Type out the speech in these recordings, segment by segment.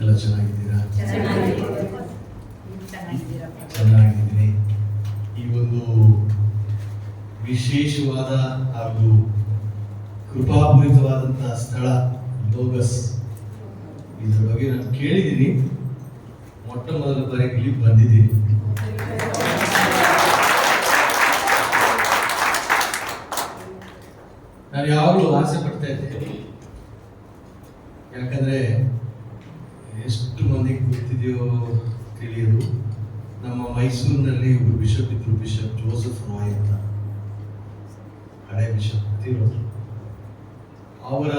ಎಲ್ಲ ಚೆನ್ನಾಗಿದ್ದೀರಾ? ಚೆನ್ನಾಗಿದ್ದೀನಿ. ಈ ಒಂದು ವಿಶೇಷವಾದ ಹಾಗೂ ಕೃಪಾಪೂರಿತವಾದಂತಹ ಸ್ಥಳ ಲೋಗಸ್, ಇದ್ರ ಬಗ್ಗೆ ನಾನು ಕೇಳಿದ್ದೀನಿ. ಮೊಟ್ಟ ಮೊದಲ ಬಾರಿಗೆ ಇಲ್ಲಿ ಬಂದಿದ್ದೀನಿ. ನಾನು ಯಾವಾಗಲೂ ಆಸೆ ಪಡ್ತಾ ಇದ್ದೆ, ಯಾಕಂದ್ರೆ ಎಷ್ಟು ಮಂದಿಗೆ ಗೊತ್ತಿದೆಯೋ ತಿಳಿಯೋದು, ನಮ್ಮ ಮೈಸೂರಿನಲ್ಲಿ ಒಬ್ಬರು ಬಿಷಪ್ ಇದ್ರು, ಬಿಷಪ್ ಜೋಸೆಫ್ ರಾಯ್ ಅಂತ, ಹಳೆ ಬಿಷಪ್ ಇರೋದು. ಅವರ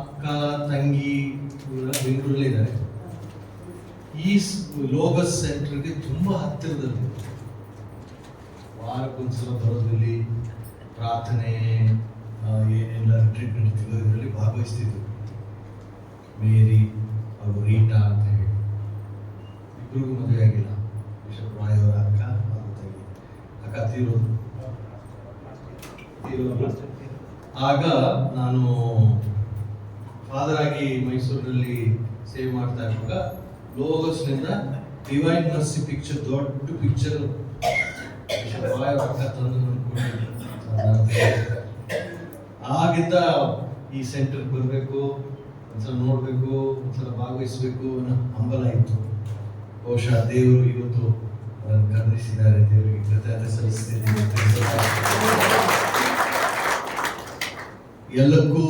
ಅಕ್ಕ ತಂಗಿ ಬೆಂಗಳೂರಲ್ಲೇ ಇದ್ದಾರೆ. ಈ ಲೋಗಸ್ ಸೆಂಟರ್ಗೆ ತುಂಬಾ ಹತ್ತಿರದಲ್ಲಿ, ವಾರಕ್ಕೊಂದ್ಸಲ ಬರೋದ್ರಲ್ಲಿ ಪ್ರಾರ್ಥನೆ ಏನೆಲ್ಲ ಟ್ರೀಟ್ ನಡೀತಿದ್ರು ಇದರಲ್ಲಿ ಭಾಗವಹಿಸ್ತಿದ್ರು. ಮೇರಿ ಅವರು ರೀಟಾ ಅಂತ ಹೇಳಿ, ಇಬ್ಬರಿಗೂ ಮದುವೆ ಆಗಿಲ್ಲ. ಬಿಷಪ್ ರಾಯ್ ಅವರ ಅಕ್ಕ ಹಾಗೂ ತಂಗಿ, ಅಕ್ಕ ತೀರೋದು. ಆಗ ನಾನು ಫಾದರ್ ಆಗಿ ಮೈಸೂರಿನಲ್ಲಿ ಸೇವೆ ಮಾಡ್ತಾ ಇರುವಾಗ ಲೋಗಸ್ನಿಂದ ಡಿವೈನ್ ಮರ್ಸಿ ಪಿಕ್ಚರ್, ದೊಡ್ಡ ಪಿಕ್ಚರ್ ಬಿಷಪ್ ರಾಯ್ ಅವರ ಅಕ್ಕ ತಂದು ಆಗಿದ್ದ ಈ ಸೆಂಟರ್ಗೆ ಬರಬೇಕು, ಒಂದ್ಸಲ ನೋಡಬೇಕು, ಒಂದ್ಸಲ ಭಾಗವಹಿಸಬೇಕು ಅನ್ನೋ ಹಂಬಲ ಇತ್ತು. ಬಹುಶಃ ದೇವರು ಇವತ್ತು ಕರುಣಿಸಿದ್ದಾರೆ. ದೇವರಿಗೆ ಕೃತಜ್ಞತೆ ಸಲ್ಲಿಸ್ತೀನಿ. ಎಲ್ಲಕ್ಕೂ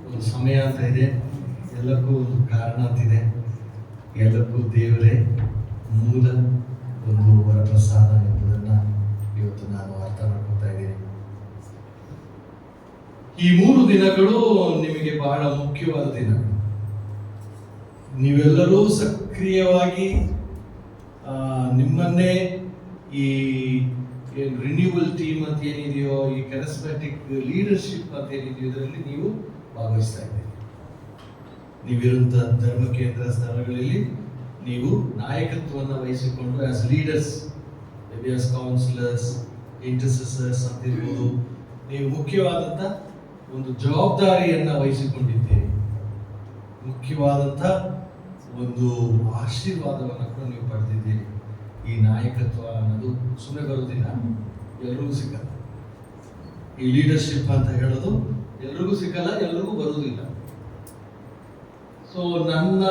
ಒಂದು ಸಮಯ ಅಂತ ಇದೆ, ಎಲ್ಲಕ್ಕೂ ಒಂದು ಕಾರಣ ಅಂತಿದೆ. ಎಲ್ಲಕ್ಕೂ ದೇವರೇ ಮೂಲ ಒಂದು ವರಪ್ರಸಾದ ಎಂಬುದನ್ನು ಇವತ್ತು ನಾನು ಅರ್ಥ ಮಾಡ್ಕೊತಾ ಇದ್ದೀನಿ. ಈ 3 ದಿನಗಳು ನಿಮಗೆ ಬಹಳ ಮುಖ್ಯವಾದ ದಿನಗಳು. ನೀವೆಲ್ಲರೂ ಸಕ್ರಿಯವಾಗಿ ನಿಮ್ಮನ್ನೇ ಈ ರಿನ್ಯೂವಲ್ ಟೀಮ್ ಅಂತ ಏನಿದೆಯೋ, ಈ ಕರೆಸ್ಮೆಟಿಕ್ ಲೀಡರ್ಶಿಪ್ ಅಂತ ಏನಿದೆಯೋ, ಇದರಲ್ಲಿ ನೀವು ಭಾಗವಹಿಸ್ತಾ ಇದ್ದೀರಿ. ನೀವಿರುವಂಥ ಧರ್ಮ ಕೇಂದ್ರ ಸ್ಥಳಗಳಲ್ಲಿ ನೀವು ನಾಯಕತ್ವವನ್ನು ವಹಿಸಿಕೊಂಡು as leaders, maybe as counsellors, intercessors ಅಂತ ಇರ್ಬೋದು, ನೀವು ಮುಖ್ಯವಾದಂಥ ಒಂದು ಜವಾಬ್ದಾರಿಯನ್ನು ವಹಿಸಿಕೊಂಡಿದ್ದೀರಿ. ಮುಖ್ಯವಾದಂಥ ಒಂದು ಆಶೀರ್ವಾದವನ್ನು ಕೂಡ ನೀವು ಪಡೆದಿದ್ದೀರಿ. ಈ ನಾಯಕತ್ವ ಅನ್ನೋದು ಸುಮ್ಮನೆ ಬರೋದಿಲ್ಲ, ಎಲ್ರಿಗೂ ಸಿಗಲ್ಲ. ಈ ಲೀಡರ್ಶಿಪ್ ಅಂತ ಹೇಳೋದು ಎಲ್ರಿಗೂ ಸಿಗಲ್ಲ, ಎಲ್ರಿಗೂ ಬರೋದಿಲ್ಲ. ಸೊ ನನ್ನ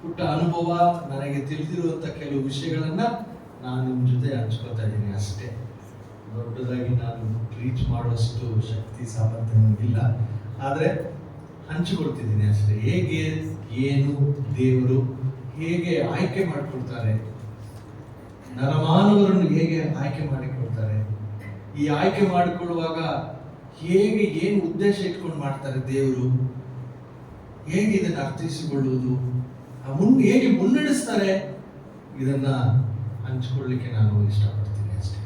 ಪುಟ್ಟ ಅನುಭವ, ನನಗೆ ತಿಳಿದಿರುವಂಥ ಕೆಲವು ವಿಷಯಗಳನ್ನ ನಾನು ನಿಮ್ಮ ಜೊತೆ ಹಂಚ್ಕೊತಾ ಇದ್ದೀನಿ ಅಷ್ಟೇ. ದೊಡ್ಡದಾಗಿ ನಾನು ರೀಚ್ ಮಾಡುವಷ್ಟು ಶಕ್ತಿ ಸಾಮರ್ಥ್ಯ ನನಗಿಲ್ಲ, ಆದರೆ ಹಂಚಿಕೊಡ್ತಿದ್ದೀನಿ ಅಷ್ಟೇ. ಹೇಗೆ ಏನು ದೇವರು ಹೇಗೆ ಆಯ್ಕೆ ಮಾಡಿಕೊಡ್ತಾರೆ, ನರಮಾನವರನ್ನು ಹೇಗೆ ಆಯ್ಕೆ ಮಾಡಿಕೊಡ್ತಾರೆ, ಈ ಆಯ್ಕೆ ಮಾಡಿಕೊಳ್ಳುವಾಗ ಹೇಗೆ ಏನು ಉದ್ದೇಶ ಇಟ್ಕೊಂಡು ಮಾಡ್ತಾರೆ ದೇವರು, ಹೇಗೆ ಇದನ್ನು ಅರ್ಥೈಸಿಕೊಳ್ಳುವುದು, ಹೇಗೆ ಮುನ್ನಡೆಸ್ತಾರೆ, ಇದನ್ನ ಹಂಚಿಕೊಳ್ಳಲಿಕ್ಕೆ ನಾನು ಇಷ್ಟಪಡ್ತೀನಿ ಅಷ್ಟೇ.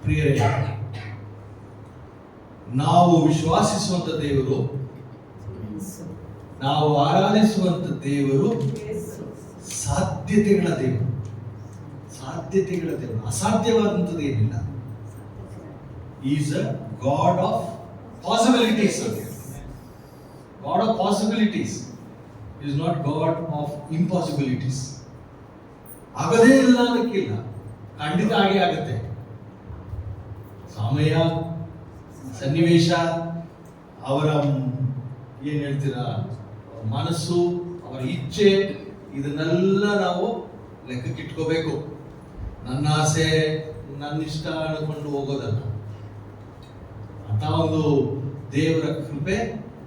ಪ್ರಿಯರೇ, ನಾವು ವಿಶ್ವಾಸಿಸುವಂತ ದೇವರು, ನಾವು ಆರಾಧಿಸುವಂತ ದೇವರು ಸಾಧ್ಯತೆಗಳ ದೇವರು. ಸಾಧ್ಯತೆಗಳ ದೇವರು, ಅಸಾಧ್ಯವಾದಂಥದ್ದು ಏನಿಲ್ಲ. Is a God of possibilities. God of possibilities is not God of impossibilities. ಆಗದೇ ಇಲ್ಲ ಅನ್ನಕ್ಕಿಲ್ಲ, ಖಂಡಿತ ಆಗೇ ಆಗುತ್ತೆ. ಸಮಯ, ಸನ್ನಿವೇಶ, ಅವರ ಏನ್ ಹೇಳ್ತೀರಾ ಮನಸ್ಸು, ಅವರ ಇಚ್ಛೆ, ಇದನ್ನೆಲ್ಲ ನಾವು ಲೆಕ್ಕಕ್ಕೆ ಇಟ್ಕೋಬೇಕು. ನನ್ನ ಆಸೆ, ನನ್ನ ಇಷ್ಟ ಅನ್ಕೊಂಡು ಹೋಗೋದಲ್ಲ. ಅಂತ ಒಂದು ದೇವರ ಕೃಪೆ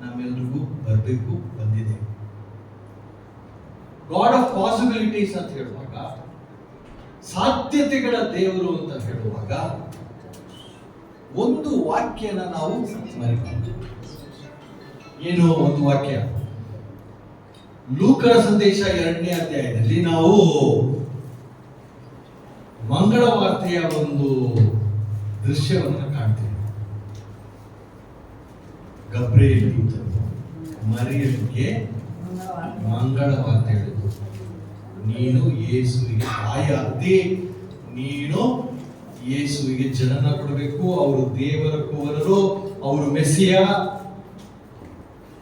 ನಮ್ಮೆಲ್ರಿಗೂ ಬರಬೇಕು, ಬಂದಿದೆ. ಗಾಡ್ ಆಫ್ ಪಾಸಿಬಿಲಿಟೀಸ್ ಅಂತ ಹೇಳುವಾಗ, ಸಾಧ್ಯತೆಗಳ ದೇವರು ಅಂತ ಹೇಳುವಾಗ, ಒಂದು ವಾಕ್ಯನ ನಾವು ಮರಿಬಾರದು. ಏನು ಒಂದು ವಾಕ್ಯ? ಲೂಕನ ಸಂದೇಶ 2ನೇ ಅಧ್ಯಾಯದಲ್ಲಿ ನಾವು ಮಂಗಳ ವಾರ್ತೆಯ ಒಂದು ದೃಶ್ಯವನ್ನು ಕಾಣ್ತೇವೆ. ಗಬ್ರಿಯೇಲ್ ದೂತನು ಮರಿಯಳಿಗೆ ಮಂಗಳ ವಾರ್ತೆ ಹೇಳಿದ್ರು, ನೀನು ಯೇಸುವಿಗೆ ತಾಯಿಯಾದಿ, ನೀನು ಯೇಸುವಿಗೆ ಜನನ ಕೊಡಬೇಕು, ಅವರು ದೇವರ ಕುವರರು, ಅವರು ಮೆಸ್ಸಿಯ,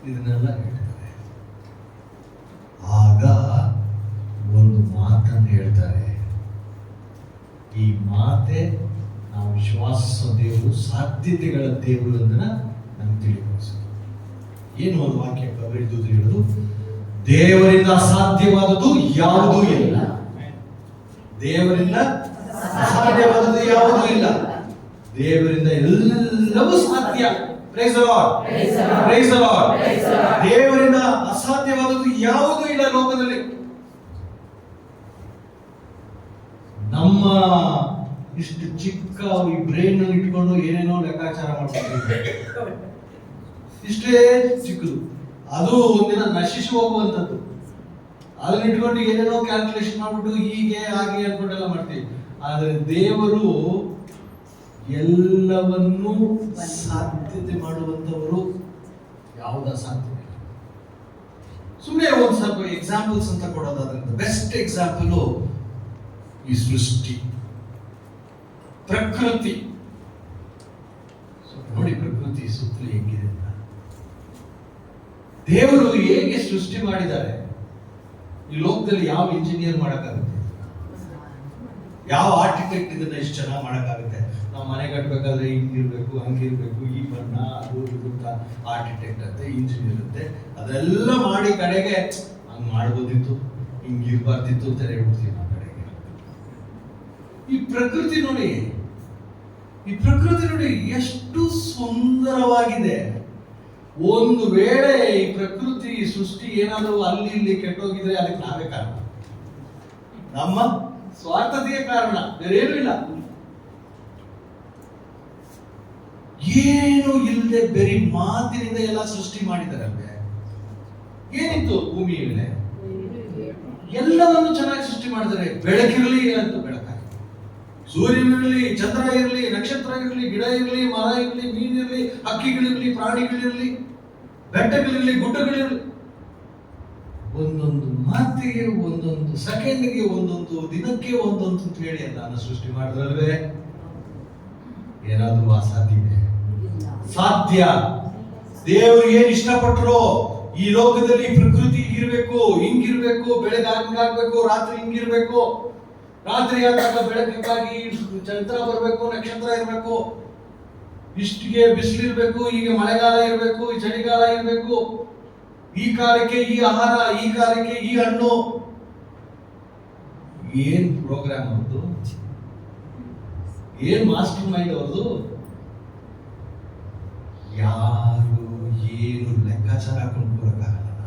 ಇದನ್ನೆಲ್ಲ ಹೇಳ್ತಾರೆ. ಆಗ ಒಂದು ಮಾತನ್ನು ಹೇಳ್ತಾರೆ. ಈ ಮಾತೆ ನಾವು ವಿಶ್ವಾಸಿಸುವ ದೇವರು ಸಾಧ್ಯತೆಗಳ ದೇವರು ಅದನ್ನ ನಮ್ಗೆ ತಿಳಿಗೊಳಿಸೋದು. ಏನು ಒಂದು ವಾಕ್ಯ ಕವಿದು ಹೇಳೋದು, ದೇವರಿಂದ ಅಸಾಧ್ಯವಾದದ್ದು ಯಾವುದೂ ಇಲ್ಲ. ದೇವರಿಂದ ಅಸಾಧ್ಯವಾದದ್ದು ಯಾವುದೂ ಇಲ್ಲ. ದೇವರಿಂದ ಎಲ್ಲವೂ ಸಾಧ್ಯ. Praise the Lord, praise the Lord. ದೇವರಿಂದ ಅಸಾಧ್ಯವಾದದ್ದು ಯಾವುದೂ ಇಲ್ಲ ಲೋಕದಲ್ಲಿ. ನಮ್ಮ ಇಷ್ಟು ಚಿಕ್ಕ ಈ ಬ್ರೈನ್ ಇಟ್ಕೊಂಡು ಏನೇನೋ ಲೆಕ್ಕಾಚಾರ ಮಾಡ್ತಾರೆ. ಇಷ್ಟೇ ಚಿಕ್ಕದು, ಅದು ಒಂದಿನ ನಶಿಸಿ ಹೋಗುವಂಥದ್ದು. ಅದನ್ನ ಇಟ್ಕೊಂಡು ಏನೇನೋ ಕ್ಯಾಲ್ಕುಲೇಷನ್ ಮಾಡ್ಬಿಟ್ಟು ಹೀಗೆ ಹಾಗೆ ಅನ್ಕೊಂಡೆಲ್ಲ ಮಾಡ್ತೀವಿ. ಆದರೆ ದೇವರು ಎಲ್ಲವನ್ನೂ ಸಾಧ್ಯತೆ ಮಾಡುವಂಥವರು. ಯಾವುದ ಸಾಧ್ಯ ಇಲ್ಲ. ಸುಮ್ಮನೆ ಒಂದು ಸ್ವಲ್ಪ ಎಕ್ಸಾಂಪಲ್ಸ್ ಅಂತ ಕೊಡೋದಾದ್ರಿಂದ ಬೆಸ್ಟ್ ಎಕ್ಸಾಂಪಲ್ ಈ ಸೃಷ್ಟಿ, ಪ್ರಕೃತಿ. ನೋಡಿ ಪ್ರಕೃತಿ ಸುತ್ತಲೂ ಹೆಂಗಿದೆ ಅಂತ. ದೇವರು ಹೇಗೆ ಸೃಷ್ಟಿ ಮಾಡಿದ್ದಾರೆ. ಈ ಲೋಕದಲ್ಲಿ ಯಾವ ಇಂಜಿನಿಯರ್ ಮಾಡಕ್ಕಾಗುತ್ತೆ? ಯಾವ ಆರ್ಕಿಟೆಕ್ಟ್ ಇದನ್ನ ಇಷ್ಟು ಚೆನ್ನಾಗಿ ಮಾಡಕ್ಕಾಗುತ್ತೆ? ನಾವು ಮನೆ ಕಟ್ಟಬೇಕಾದ್ರೆ ಹಿಂಗಿರ್ಬೇಕು, ಹಂಗಿರ್ಬೇಕು, ಈ ಬಣ್ಣ, ಅದು ಇದು ಅಂತ ಆರ್ಕಿಟೆಕ್ಟ್ ಅಂತೆ, ಇಂಜಿನಿಯರ್ ಅಂತೆ, ಅದೆಲ್ಲ ಮಾಡಿ ಕಡೆಗೆ ಹಂಗ್ ಮಾಡ್ಬೋದಿತ್ತು, ಹಿಂಗಿರ್ಬಾರ್ದಿತ್ತು ಅಂತ ಹೇಳ್ಬಿಡ್ತೀವಿ ನಾವು ಕಡೆಗೆ. ಈ ಪ್ರಕೃತಿ ನೋಡಿ, ಈ ಪ್ರಕೃತಿ ನೋಡಿ ಎಷ್ಟು ಸುಂದರವಾಗಿದೆ. ಒಂದು ವೇಳೆ ಈ ಪ್ರಕೃತಿ ಸೃಷ್ಟಿ ಏನಾದರೂ ಅಲ್ಲಿ ಇಲ್ಲಿ ಕೆಟ್ಟೋಗಿದ್ರೆ ಅದಕ್ಕೆ ನಾವೇ ಕಾರಣ. ನಮ್ಮ ಸ್ವಾರ್ಥತೆಯ ಕಾರಣ, ಬೇರೇನೂ ಇಲ್ಲ. ಏನು ಇಲ್ಲದೆ ಬರೀ ಮಾತಿನಿಂದ ಎಲ್ಲ ಸೃಷ್ಟಿ ಮಾಡಿದಾರಲ್ವೇ. ಏನಿತ್ತು ಭೂಮಿ ಮೇಲೆ? ಎಲ್ಲವನ್ನು ಚೆನ್ನಾಗಿ ಸೃಷ್ಟಿ ಮಾಡಿದ್ದಾರೆ. ಬೆಳಕಿರಲಿ ಅಂತ ಬೆಳಕಾಗಿ, ಸೂರ್ಯನಿರಲಿ, ಚಂದ್ರ ಇರಲಿ, ನಕ್ಷತ್ರ ಇರಲಿ, ಗಿಡ ಇರಲಿ, ಮರ ಇರಲಿ, ಮೀನಿರಲಿ, ಹಕ್ಕಿಗಳಿರಲಿ, ಪ್ರಾಣಿಗಳಿರಲಿ, ಬೆಟ್ಟಗಳಿರಲಿ, ಗುಡ್ಡಗಳಿರಲಿ, ಒಂದೊಂದು ಮಾತಿಗೆ, ಒಂದೊಂದು ಸೆಕೆಂಡ್ಗೆ, ಒಂದೊಂದು ದಿನಕ್ಕೆ ಒಂದೊಂದು ಅಂತ ಹೇಳಿ ಎಲ್ಲ ಸೃಷ್ಟಿ ಮಾಡಿದ್ರಲ್ವೇ. ಏನಾದ್ರೂ ಅಸಾಧ್ಯವೇ? ಸಾಧ್ಯ. ದೇವರು ಏನ್ ಇಷ್ಟಪಟ್ಟರು, ಈ ಲೋಕದಲ್ಲಿ ಪ್ರಕೃತಿ ಇರ್ಬೇಕು, ಹಿಂಗಿರ್ಬೇಕು, ಬೆಳಗ್ಗೆ ಹಂಗಾಗ್ಬೇಕು, ರಾತ್ರಿ ಹಿಂಗಿರ್ಬೇಕು, ರಾತ್ರಿ ಆದಾಗ ಬೆಳಕಿಗಾಗಿ ಚಂದ್ರ ಬರಬೇಕು, ನಕ್ಷತ್ರ ಇರಬೇಕು, ಇಷ್ಟಿಗೆ ಬಿಸಿಲಿರ್ಬೇಕು, ಈಗ ಮಳೆಗಾಲ ಇರಬೇಕು, ಈ ಚಳಿಗಾಲ ಇರಬೇಕು, ಈ ಕಾಲಕ್ಕೆ ಈ ಆಹಾರ, ಈ ಕಾಲಕ್ಕೆ ಈ ಹಣ್ಣು. ಏನ್ ಪ್ರೋಗ್ರಾಮ್ ಅವ್ರದ್ದು, ಏನ್ ಮಾಸ್ಟರ್ ಮೈಂಡ್ ಅವ್ರದ್ದು. ಯಾರು ಏನು ಲೆಕ್ಕಾಚಾರ ಹಾಕೊಂಡು ಬರೋಕ್ಕಾಗಲ್ಲ.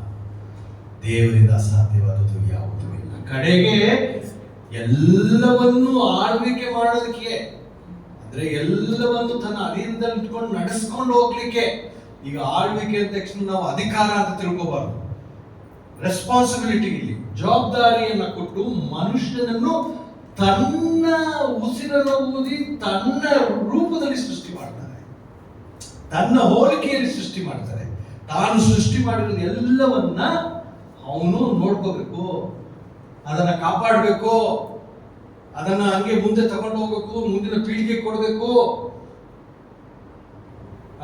ದೇವರಿಂದ ಅಸಾಧ್ಯವಾದದ್ದು ಯಾವುದೂ ಇಲ್ಲ. ಕಡೆಗೆ ಎಲ್ಲವನ್ನೂ ಆಳ್ವಿಕೆ ಮಾಡೋದಕ್ಕೆ, ಅಂದ್ರೆ ಎಲ್ಲವನ್ನು ತನ್ನ ಅಧೀನದಲ್ಲಿ ಇಟ್ಕೊಂಡು ನಡೆಸ್ಕೊಂಡು ಹೋಗ್ಲಿಕ್ಕೆ. ಈಗ ಆಳ್ವಿಕೆ ಅಂದ ತಕ್ಷಣ ನಾವು ಅಧಿಕಾರ ಅಂತ ತಿಳ್ಕೋಬಾರ್ದು. ರೆಸ್ಪಾನ್ಸಿಬಿಲಿಟಿ, ಇಲ್ಲಿ ಜವಾಬ್ದಾರಿಯನ್ನ ಕೊಟ್ಟು ಮನುಷ್ಯನನ್ನು ತನ್ನ ಉಸಿರನ್ನು ಊದಿ ತನ್ನ ರೂಪದಲ್ಲಿ ಸೃಷ್ಟಿ ಮಾಡ್ತಾರೆ, ತನ್ನ ಹೋಲಿಕೆಯಲ್ಲಿ ಸೃಷ್ಟಿ ಮಾಡ್ತಾರೆ. ತಾನು ಸೃಷ್ಟಿ ಮಾಡಿರೋದು ಎಲ್ಲವನ್ನ ಅವನು ನೋಡ್ಕೋಬೇಕು, ಅದನ್ನ ಕಾಪಾಡಬೇಕು, ಅದನ್ನ ಹಂಗೆ ಮುಂದೆ ತಗೊಂಡು ಹೋಗ್ಬೇಕು, ಮುಂದಿನ ಪೀಳಿಗೆ ಕೊಡಬೇಕು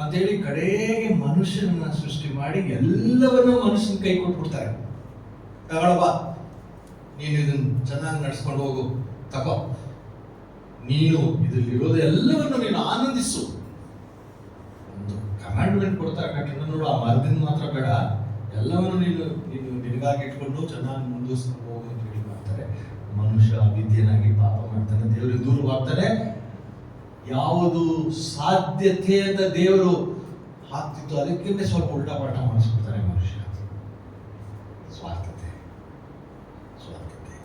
ಅಂತೇಳಿ ಕಡೆಗೆ ಮನುಷ್ಯನನ್ನ ಸೃಷ್ಟಿ ಮಾಡಿ ಎಲ್ಲವನ್ನೂ ಮನುಷ್ಯನ ಕೈ ಕೊಟ್ಬಿಡ್ತಾರೆ. ತಗೊಳಬ, ನೀನು ಇದನ್ನ ಚೆನ್ನಾಗಿ ನಡ್ಸ್ಕೊಂಡು ಹೋಗು, ತಗೋ, ನೀನು ಇದರಲ್ಲಿ ಇರೋದು ಎಲ್ಲವನ್ನು ನೀನು ಆನಂದಿಸು. ಒಂದು ಕಮಾಂಡ್ಮೆಂಟ್ ಕೊಡ್ತಾರೆ ಕಟ್ಟಿನ, ನೋಡು ಆ ಮರದಿಂದ ಮಾತ್ರ ಬೇಡ, ಎಲ್ಲವನ್ನು ನೀನು ನೀನು ನಿನಗಾಗಿ ಇಟ್ಕೊಂಡು ಚೆನ್ನಾಗಿ ಮುಂದುವರಿಸ್ಕೊಂಡು ಹೋಗು ಅಂತ ಹೇಳಿ ಮಾಡ್ತಾರೆ. ಮನುಷ್ಯ ವಿದ್ಯೆನಾಗಿ ಪಾಪ ಮಾಡ್ತಾನೆ, ದೇವರಿಗೆ ದೂರವಾಗ್ತಾನೆ. ಯಾವುದು ಸಾಧ್ಯತೆ ಅಂತ ದೇವರು ಹಾಕ್ತಿತ್ತು ಅದಕ್ಕಿಂತ ಸ್ವಲ್ಪ ಉಲ್ಟಾ ಪಾಠ ಮಾಡಿಸ್ಬಿಡ್ತಾನೆ ಮನುಷ್ಯ. ಸ್ವಾರ್ಥತೆ, ಸ್ವಾರ್ಥತೆ.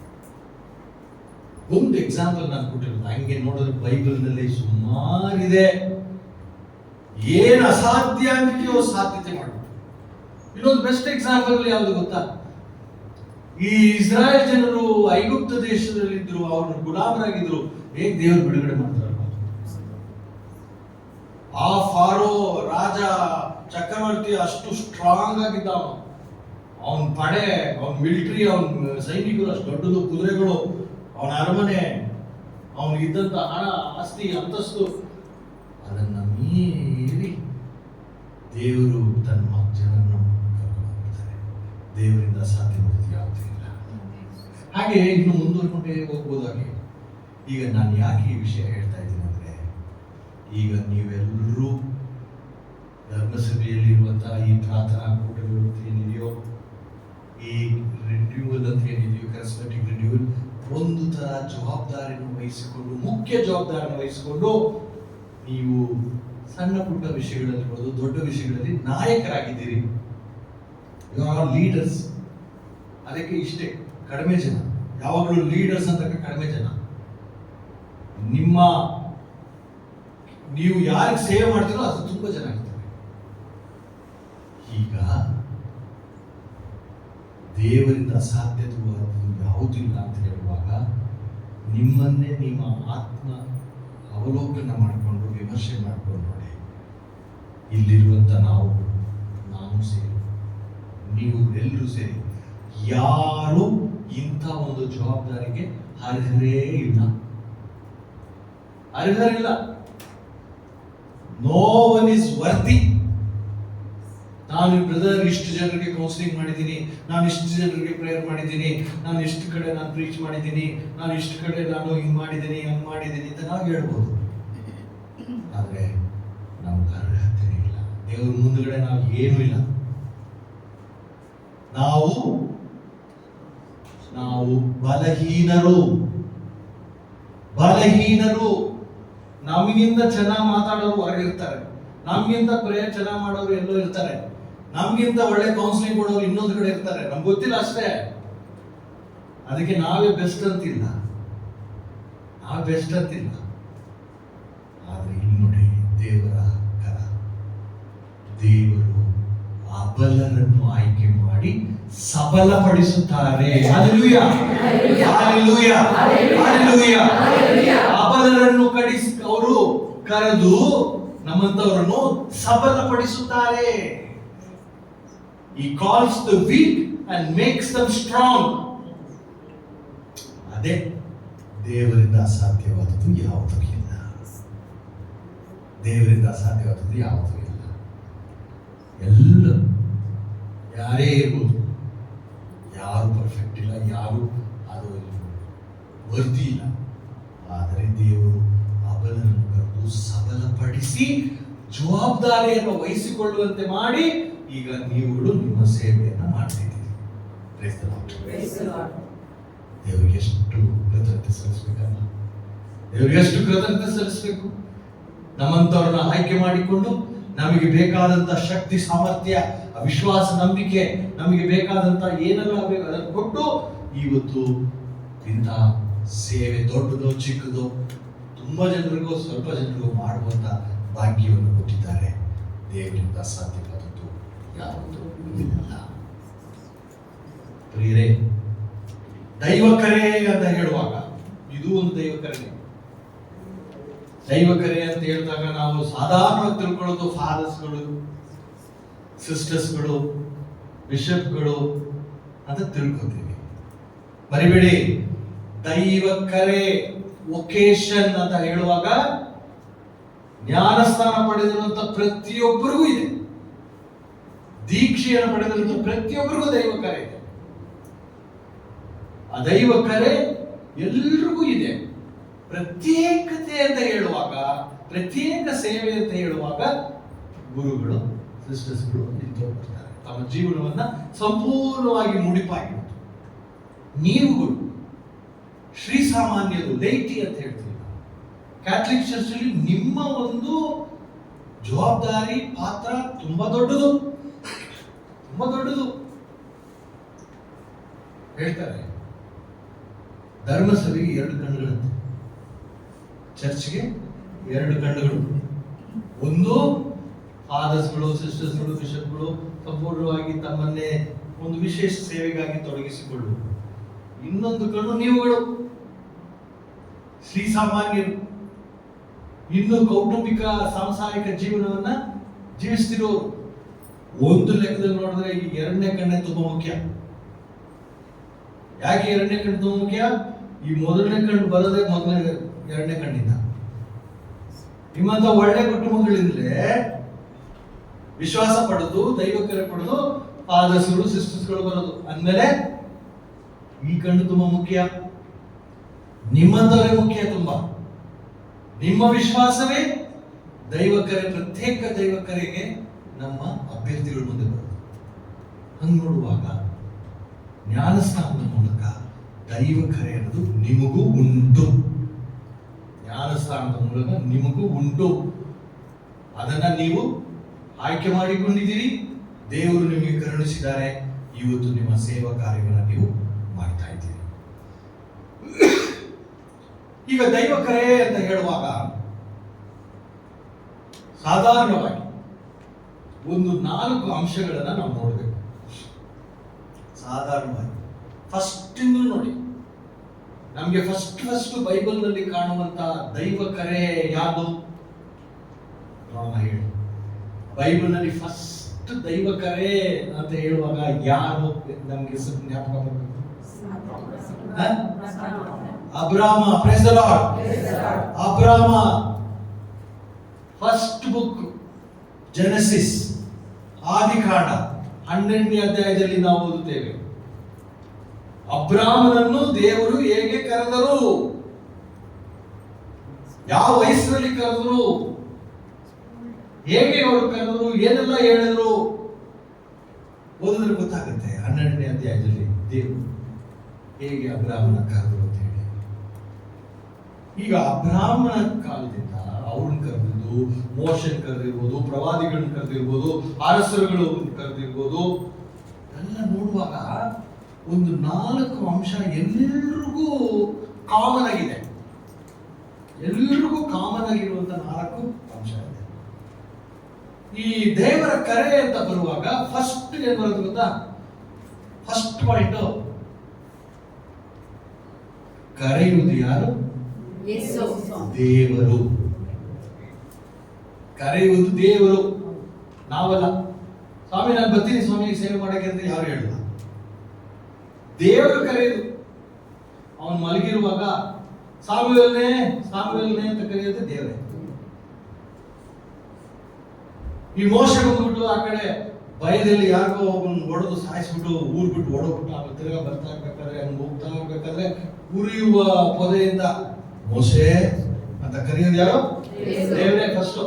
ಒಂದು ಎಕ್ಸಾಂಪಲ್ ನಾನು ಕೊಟ್ಟಿರೋದು, ಹಂಗೆ ನೋಡಿದ್ರೆ ಬೈಬಲ್ನಲ್ಲಿ ಸುಮಾರಿದೆ. ಏನು ಅಸಾಧ್ಯ ಅಂತ ಅವ್ರು ಸಾಧ್ಯತೆ ಮಾಡ್ಬಿಟ್ಟು. ಇನ್ನೊಂದು ಬೆಸ್ಟ್ ಎಕ್ಸಾಂಪಲ್ ಯಾವುದು ಗೊತ್ತಾ? ಈ ಇಸ್ರಾಯೇಲ್ ಜನರು ಐಗುಪ್ತ ದೇಶದಲ್ಲಿದ್ರು, ಅವ್ರನ್ನ ಗುಲಾಮರಾಗಿದ್ರು. ಹೇಗೆ ದೇವರು ಬಿಡುಗಡೆ ಮಾಡ್ತಾರಲ್ಲ. ಆ ಫಾರೋ ರಾಜ ಚಕ್ರವರ್ತಿ ಅಷ್ಟು ಸ್ಟ್ರಾಂಗ್ ಆಗಿದ್ದ. ಅವನ ಪಡೆ, ಅವನ ಮಿಲಿಟರಿ, ಅವನ ಸೈನಿಕರು ಅಷ್ಟು ದೊಡ್ಡದು, ಕುದುರೆಗಳು, ಅವನ ಅರಮನೆ, ಅವನಿಗಿದ್ದಂತ ಹಣ, ಆಸ್ತಿ, ಅಂತಸ್ತು, ಅದನ್ನ ಮೀರಿ ದೇವರು ತನ್ನ ಜನರನ್ನು ಕರ್ಕೊಂಡು ಹೋಗ್ತಾರೆ. ದೇವರಿಂದ ಸಾಧ್ಯವಾದದ್ದು ಆಗುತ್ತಿಲ್ಲ. ಹಾಗೆ ಇನ್ನು ಮುಂದುವರ್ಕೊಂಡೇ ಹೋಗ್ಬೋದಾಗಿ. ಈಗ ನಾನು ಯಾಕೆ ಈ ವಿಷಯ ಹೇಳ್ತಾ ಇದ್ದೀನಿ ಅಂದರೆ, ಈಗ ನೀವೆಲ್ಲರೂ ಧರ್ಮಸಭೆಯಲ್ಲಿರುವಂತಹ ಈ ಪ್ರಾರ್ಥನಾ ಕೂಟಗಳು ಏನಿದೆಯೋ, ಈ ರಿನ್ಯೂವಲ್ ಅಂತ ಏನಿದೆಯೋ, ಕರಿಸ್ಮೆಟಿಕ್ ರಿನ್ಯೂವಲ್, ಒಂದು ತರ ಜವಾಬ್ದಾರಿಯನ್ನು ವಹಿಸಿಕೊಂಡು, ಮುಖ್ಯ ಜವಾಬ್ದಾರಿಯನ್ನು ವಹಿಸಿಕೊಂಡು ನೀವು ಸಣ್ಣ ಪುಟ್ಟ ವಿಷಯಗಳಲ್ಲಿರ್ಬೋದು, ದೊಡ್ಡ ವಿಷಯಗಳಲ್ಲಿ ನಾಯಕರಾಗಿದ್ದೀರಿ. You are leaders. ಅದಕ್ಕೆ ಇಷ್ಟೇ ಕಡಿಮೆ ಜನ, ಯಾವಾಗಲೂ ಲೀಡರ್ಸ್ ಅಂತ ಕಡಿಮೆ ಜನ. ನೀವು ಯಾರಿಗೆ ಸೇವೆ ಮಾಡ್ತೀರೋ ಅದು ತುಂಬಾ ಜನ ಇರ್ತಾರೆ. ಈಗ ದೇವರಿಂದ ಅಸಾಧ್ಯವಾದದ್ದು ಯಾವುದಿಲ್ಲ ಅಂತ ಹೇಳುವಾಗ, ನಿಮ್ಮನ್ನೇ ನಿಮ್ಮ ಆತ್ಮ ಅವಲೋಕನ ಮಾಡಿಕೊಂಡು ವಿಮರ್ಶೆ ಮಾಡಿಕೊಂಡು ನೋಡಿ. ಇಲ್ಲಿರುವಂತ ನಾನು ಸೇರಿ, ನೀವು ಎಲ್ಲರೂ ಸೇರಿ, ಯಾರು ಇಂಥ ಒಂದು ಜವಾಬ್ದಾರಿಗೆ ಅರ್ಹರೇ ಇಲ್ಲ. ಅರ್ಹರಿಲ್ಲ. No one is worthy. ನಾನು ಬ್ರದರ್ ಇಷ್ಟು ಜನರಿಗೆ ಕೌನ್ಸಿಲಿಂಗ್ ಮಾಡಿದ್ದೀನಿ, ನಾನು ಇಷ್ಟು ಜನರಿಗೆ ಪ್ರೇಯರ್ ಮಾಡಿದ್ದೀನಿ, ನಾನು ಇಷ್ಟು ಕಡೆ ನಾನು ಪ್ರೀಚ್ ಮಾಡಿದ್ದೀನಿ, ನಾನು ಇಷ್ಟು ಕಡೆ ನಾನು ಹಿಂಗ್ ಮಾಡಿದ್ದೀನಿ ಹಂಗ್ ಮಾಡಿದ್ದೀನಿ ಅಂತ ನಾವು ಹೇಳ್ಬೋದು. ಆದ್ರೆ ನಮ್ಗೆ ಅರ್ಹತೆ ಇಲ್ಲ. ದೇವ್ರ ಮುಂದುಗಡೆ ನಾವು ಏನೂ ಇಲ್ಲ. ನಾವು ಬಲಹೀನರು. ನಮಗಿಂತ ಚೆನ್ನಾಗಿ ಮಾತಾಡೋರು ಹೊರಗಿರ್ತಾರೆ, ನಮ್ಗಿಂತ ಪ್ರೇಯರ್ ಚೆನ್ನಾಗಿ ಮಾಡೋರು ಎಲ್ಲೋ ಇರ್ತಾರೆ, ನಮ್ಗಿಂತ ಒಳ್ಳೆ ಕೌನ್ಸಿಲಿಂಗ್ ಕೊಡೋರು ಇನ್ನೊಂದು ಕಡೆ ಇರ್ತಾರೆ. ನಮ್ಗೆ ಗೊತ್ತಿಲ್ಲ ಅಷ್ಟೇ. ಅದಕ್ಕೆ ನಾವೇ ಬೆಸ್ಟ್ ಅಂತಿಲ್ಲ. ಆದ್ರೆ ಇಲ್ಲಿ ನೋಡಿ, ದೇವರ ಕರ. ದೇವರು ಅಬಲರನ್ನು ಆಯ್ಕೆ ಮಾಡಿ ಸಬಲಪಡಿಸುತ್ತಾರೆ. Hallelujah, hallelujah, hallelujah. ಅಬಲರನ್ನು ಅವರು ಕರೆದು ನಮ್ಮಂತವರನ್ನು ಸಬಲಪಡಿಸುತ್ತಾರೆ. He calls the weak and makes them strong. ಅದೇ ದೇವರಿಂದ ಅಸಾಧ್ಯವಾದದ್ದು ಯಾವುದೂ ಇಲ್ಲ. ಎಲ್ಲ ಯಾರೇ ಇರ್ಬೋದು, ಯಾರು ಪರ್ಫೆಕ್ಟ್ ಇಲ್ಲ, ಯಾರು ಅದು ವರ್ತಿ ಇಲ್ಲ. ಆದರೆ ದೇವರು ಅಬಲರನ್ನು ಕರೆದು ಸಬಲಪಡಿಸಿ ಜವಾಬ್ದಾರಿಯನ್ನು ವಹಿಸಿಕೊಳ್ಳುವಂತೆ ಮಾಡಿ ಈಗ ನೀವುಗಳು ನಿಮ್ಮ ಸೇವೆಯನ್ನು ಮಾಡ್ತಿದ್ದೀರಿ. ದೇವರಿಗೆ ಎಷ್ಟು ಕೃತಜ್ಞತೆ ಸಲ್ಲಿಸಬೇಕು. ನಮ್ಮಂತವ್ರನ್ನ ಆಯ್ಕೆ ಮಾಡಿಕೊಂಡು ನಮಗೆ ಬೇಕಾದಂತ ಶಕ್ತಿ, ಸಾಮರ್ಥ್ಯ, ವಿಶ್ವಾಸ, ನಂಬಿಕೆ, ನಮಗೆ ಬೇಕಾದಂತ ಏನೆಲ್ಲ ಬೇಕು ಅದನ್ನು ಕೊಟ್ಟು ಇವತ್ತು ಇಂಥ ಸೇವೆ, ದೊಡ್ಡದೋ ಚಿಕ್ಕದೋ, ತುಂಬಾ ಜನರಿಗೂ ಸ್ವಲ್ಪ ಜನರಿಗೂ ಮಾಡುವಂತ ಭಾಗ್ಯವನ್ನು ಕೊಟ್ಟಿದ್ದಾರೆ. ದೇವರಿಂದ ಸಾಧ್ಯವಾದದ್ದು ಯಾವುದೂ ಇಲ್ಲ. ಪ್ರಿಯರೇ, ದೈವಕರೆ ಅಂತ ಹೇಳುವಾಗ ಇದು ಒಂದು ದೈವಕರಣೆ. ದೈವಕರೆ ಅಂತ ಹೇಳಿದಾಗ ನಾವು ಸಾಧಾರಣವಾಗಿ ತಿಳ್ಕೊಳ್ಳೋದು ಫಾದರ್ಸ್ಗಳು, ಸಿಸ್ಟರ್ಸ್ಗಳು, ಬಿಷಪ್ಗಳು ಅಂತ ತಿಳ್ಕೊತೀವಿ. ಮರಿಬೇಡಿ, ದೈವಕರೆ ವೊಕೇಶನ್ ಅಂತ ಹೇಳುವಾಗ ಜ್ಞಾನಸ್ಥಾನ ಪಡೆದಿರುವಂತ ಪ್ರತಿಯೊಬ್ಬರಿಗೂ ಇದೆ. ದೀಕ್ಷೆಯನ್ನು ಪಡೆದಿರುವಂತ ಪ್ರತಿಯೊಬ್ಬರಿಗೂ ದೈವಕರೆ ಇದೆ. ಆ ದೈವಕರೆ ಎಲ್ರಿಗೂ ಇದೆ. ಪ್ರತ್ಯೇಕತೆ ಅಂತ ಹೇಳುವಾಗ, ಪ್ರತ್ಯೇಕ ಸೇವೆ ಅಂತ ಹೇಳುವಾಗ ಗುರುಗಳು, ಸಿಸ್ಟರ್ಸ್ಗಳು ಇಂಥವ್ರು ಬರ್ತಾರೆ. ತಮ್ಮ ಜೀವನವನ್ನ ಸಂಪೂರ್ಣವಾಗಿ ಮುಡಿಪಾಗಿ, ನೀವುಗಳು ಶ್ರೀ ಸಾಮಾನ್ಯರು, ಲೈಟಿ ಅಂತ ಹೇಳ್ತೀವಿ ಕ್ಯಾಥಲಿಕ್ ಚರ್ಚ್ ಅಲ್ಲಿ, ನಿಮ್ಮ ಒಂದು ಜವಾಬ್ದಾರಿ, ಪಾತ್ರ ತುಂಬಾ ದೊಡ್ಡದು. ಹೇಳ್ತಾರೆ, ಧರ್ಮಸಭೆಗೆ 2 ಕಣ್ಣುಗಳಂತೆ, ಚರ್ಚ್ಗೆ 2 ಕಣ್ಣುಗಳು. ಒಂದು ಫಾದರ್ಸ್ಗಳು, ಸಿಸ್ಟರ್ಸ್ಗಳು, ಬಿಷಪ್ಗಳು ಸಂಪೂರ್ಣವಾಗಿ ತಮ್ಮನ್ನೇ ಒಂದು ವಿಶೇಷ ಸೇವೆಗಾಗಿ ತೊಡಗಿಸಿಕೊಳ್ಳುವುದು. ಇನ್ನೊಂದು ಕಣ್ಣು ನೀವುಗಳು, ಶ್ರೀ ಸಾಮಾನ್ಯರು, ಇನ್ನು ಕೌಟುಂಬಿಕ ಸಾಂಸಾರಿಕ ಜೀವನವನ್ನ ಜೀವಿಸ್ತಿರೋರು. ಒಂದು ಲೆಕ್ಕದಲ್ಲಿ ನೋಡಿದ್ರೆ ಈ 2ನೇ ಕಣ್ಣೇ ತುಂಬಾ ಮುಖ್ಯ. ಯಾಕೆ 2ನೇ ಕಣ್ಣು ತುಂಬಾ ಮುಖ್ಯ? ಈ 1ನೇ ಕಣ್ಣು ಬರೋದೇ 2ನೇ ಕಣ್ಣಿಂದ. ನಿಮ್ಮಂತ ಒಳ್ಳೆ ಕುಟುಂಬಗಳಿಂದಲೇ ವಿಶ್ವಾಸ ಪಡೆದು, ದೈವಕರೆ ಪಡೆದು ಫಾದರ್ಸ್ಗಳು, ಸಿಸ್ಟರ್ಸ್ಗಳು ಬರೋದು. ಅಂದಮೇಲೆ ಈ ಕಣ್ಣು ತುಂಬಾ ಮುಖ್ಯ, ನಿಮ್ಮಂತವರೇ ಮುಖ್ಯ. ತುಂಬಾ ನಿಮ್ಮ ವಿಶ್ವಾಸವೇ ದೈವಕರೆ, ಪ್ರತ್ಯೇಕ ದೈವಕರೆಗೆ ನಮ್ಮ ಅಭ್ಯರ್ಥಿಗಳ ಮುಂದೆ ಬರುತ್ತೆ. ಹಂಗೆ ನೋಡುವಾಗ ಜ್ಞಾನಸ್ನಾನದ ಮೂಲಕ ದೈವಕರೆ ಅನ್ನೋದು ನಿಮಗೂ ಉಂಟು. ಜ್ಞಾನಸ್ನಾನದ ಮೂಲಕ ನಿಮಗೂ ಉಂಟು. ಅದನ್ನ ನೀವು ಆಯ್ಕೆ ಮಾಡಿಕೊಂಡಿದ್ದೀರಿ. ದೇವರು ನಿಮಗೆ ಕರುಣಿಸಿದ್ದಾರೆ. ಇವತ್ತು ನಿಮ್ಮ ಸೇವಾ ಕಾರ್ಯವನ್ನು ನೀವು ಮಾಡ್ತಾ ಇದ್ದೀರಿ. ಈಗ ದೈವಕರೆ ಅಂತ ಹೇಳುವಾಗ ಸಾಧಾರಣವಾಗಿ ಒಂದು 4 ಅಂಶಗಳನ್ನ ನಾವು ನೋಡಬೇಕು. ಸಾಧಾರಣವಾಗಿ ಫಸ್ಟ್ ನೋಡಿ, ನಮಗೆ ಫಸ್ಟ್ ಬೈಬಲ್ ನಲ್ಲಿ ಕಾಣುವಂತ ದೈವಕರೆ ಯಾವುದು ನೋಡೋಣ. ಹೇಳಿ, ಬೈಬಲ್ ನಲ್ಲಿ ಫಸ್ಟ್ ದೈವಕರೆ ಅಂತ ಹೇಳುವಾಗ ಯಾರು ನಮ್ಗೆ ಜ್ಞಾಪಕ ಬರಬೇಕು? Abram. Praise the Lord. Abram first book Genesis, ಆದಿಕಾಂಡ 12ನೇ ಅಧ್ಯಾಯದಲ್ಲಿ ನಾವು ಓದುತ್ತೇವೆ. ಅಬ್ರಾಮನನ್ನು ದೇವರು ಹೇಗೆ ಕರೆದರು, ಯಾವ ವಯಸ್ಸಿನಲ್ಲಿ ಕರೆದರು, ಹೇಗೆ ಅವರು ಕರೆದರು, ಏನೆಲ್ಲ ಹೇಳಿದ್ರು ಓದಿದ್ರೆ ಗೊತ್ತಾಗುತ್ತೆ. 12ನೇ ಅಧ್ಯಾಯದಲ್ಲಿ ದೇವರು ಹೇಗೆ ಅಬ್ರಾಮನ ಕರೆದರು ಅಂತ ಹೇಳಿ. ಈಗ ಅಬ್ರಾಮನ ಕಾಲದಿಂದ ಅವ್ರನ್ನ ಕರೆದಿದ್ದು, ಮೋಶನ್ ಕರೆದಿರ್ಬೋದು, ಪ್ರವಾದಿಗಳನ್ನ ಕರೆದಿರ್ಬೋದು, ಅರಸರುಗಳು ಕರೆದಿರ್ಬೋದು, ಎಲ್ಲ ನೋಡುವಾಗ ಒಂದು 4 ಅಂಶ ಎಲ್ಲರಿಗೂ ಕಾಮನ್ ಆಗಿದೆ. ಎಲ್ಲರಿಗೂ ಕಾಮನ್ ಆಗಿರುವಂತ 4 ಅಂಶ ಇದೆ. ಈ ದೇವರ ಕರೆ ಅಂತ ಬರುವಾಗ ಫಸ್ಟ್ ಏನ್ ಬರೋದು ಗೊತ್ತಾ? ಫಸ್ಟ್ ಪಾಯಿಂಟ್, ಕರೆಯುವುದು ಯಾರು? ದೇವರು. ಕರೆಯುವುದು ದೇವರು, ನಾವಲ್ಲ. ಸ್ವಾಮಿ ನಾನು ಬರ್ತೀನಿ ಸ್ವಾಮಿ ಸೇವೆ ಮಾಡಕ್ಕೆ ಅಂತ ಯಾರು ಹೇಳಿಲ್ಲ. ದೇವರು ಕರೆಯುವುದು. ಅವನು ಮಲಗಿರುವಾಗ ಸಾಮುವೇಲನೇ ಸಾಮುವೇಲನೇ ಅಂತ ಕರೆಯೋದು ದೇವರೇ. ಈ ಮೋಶ ಬಂದ್ಬಿಟ್ಟು ಆ ಕಡೆ ಭಯದಲ್ಲಿ ಯಾರಿಗೋ ಒಬ್ಬನ ಹೊಡೆದು ಸಾಯಿಸ್ಬಿಟ್ಟು ಊರ್ ಬಿಟ್ಟು ಹೊಡೋಗ್ಬಿಟ್ಟು ಆಮೇಲೆ ತಿರ್ಗಾ ಬರ್ತಾ ಇರ್ಬೇಕಾದ್ರೆ ಹಂಗೆ ಹೋಗ್ತಾ ಇರ್ಬೇಕಾದ್ರೆ ಉರಿಯುವ ಪೊದೆಯಿಂದ ಮೋಶೆ ಅಂತ ಕರೆಯೋದು ಯಾರು? ದೇವರೇ ಫಸ್ಟ್.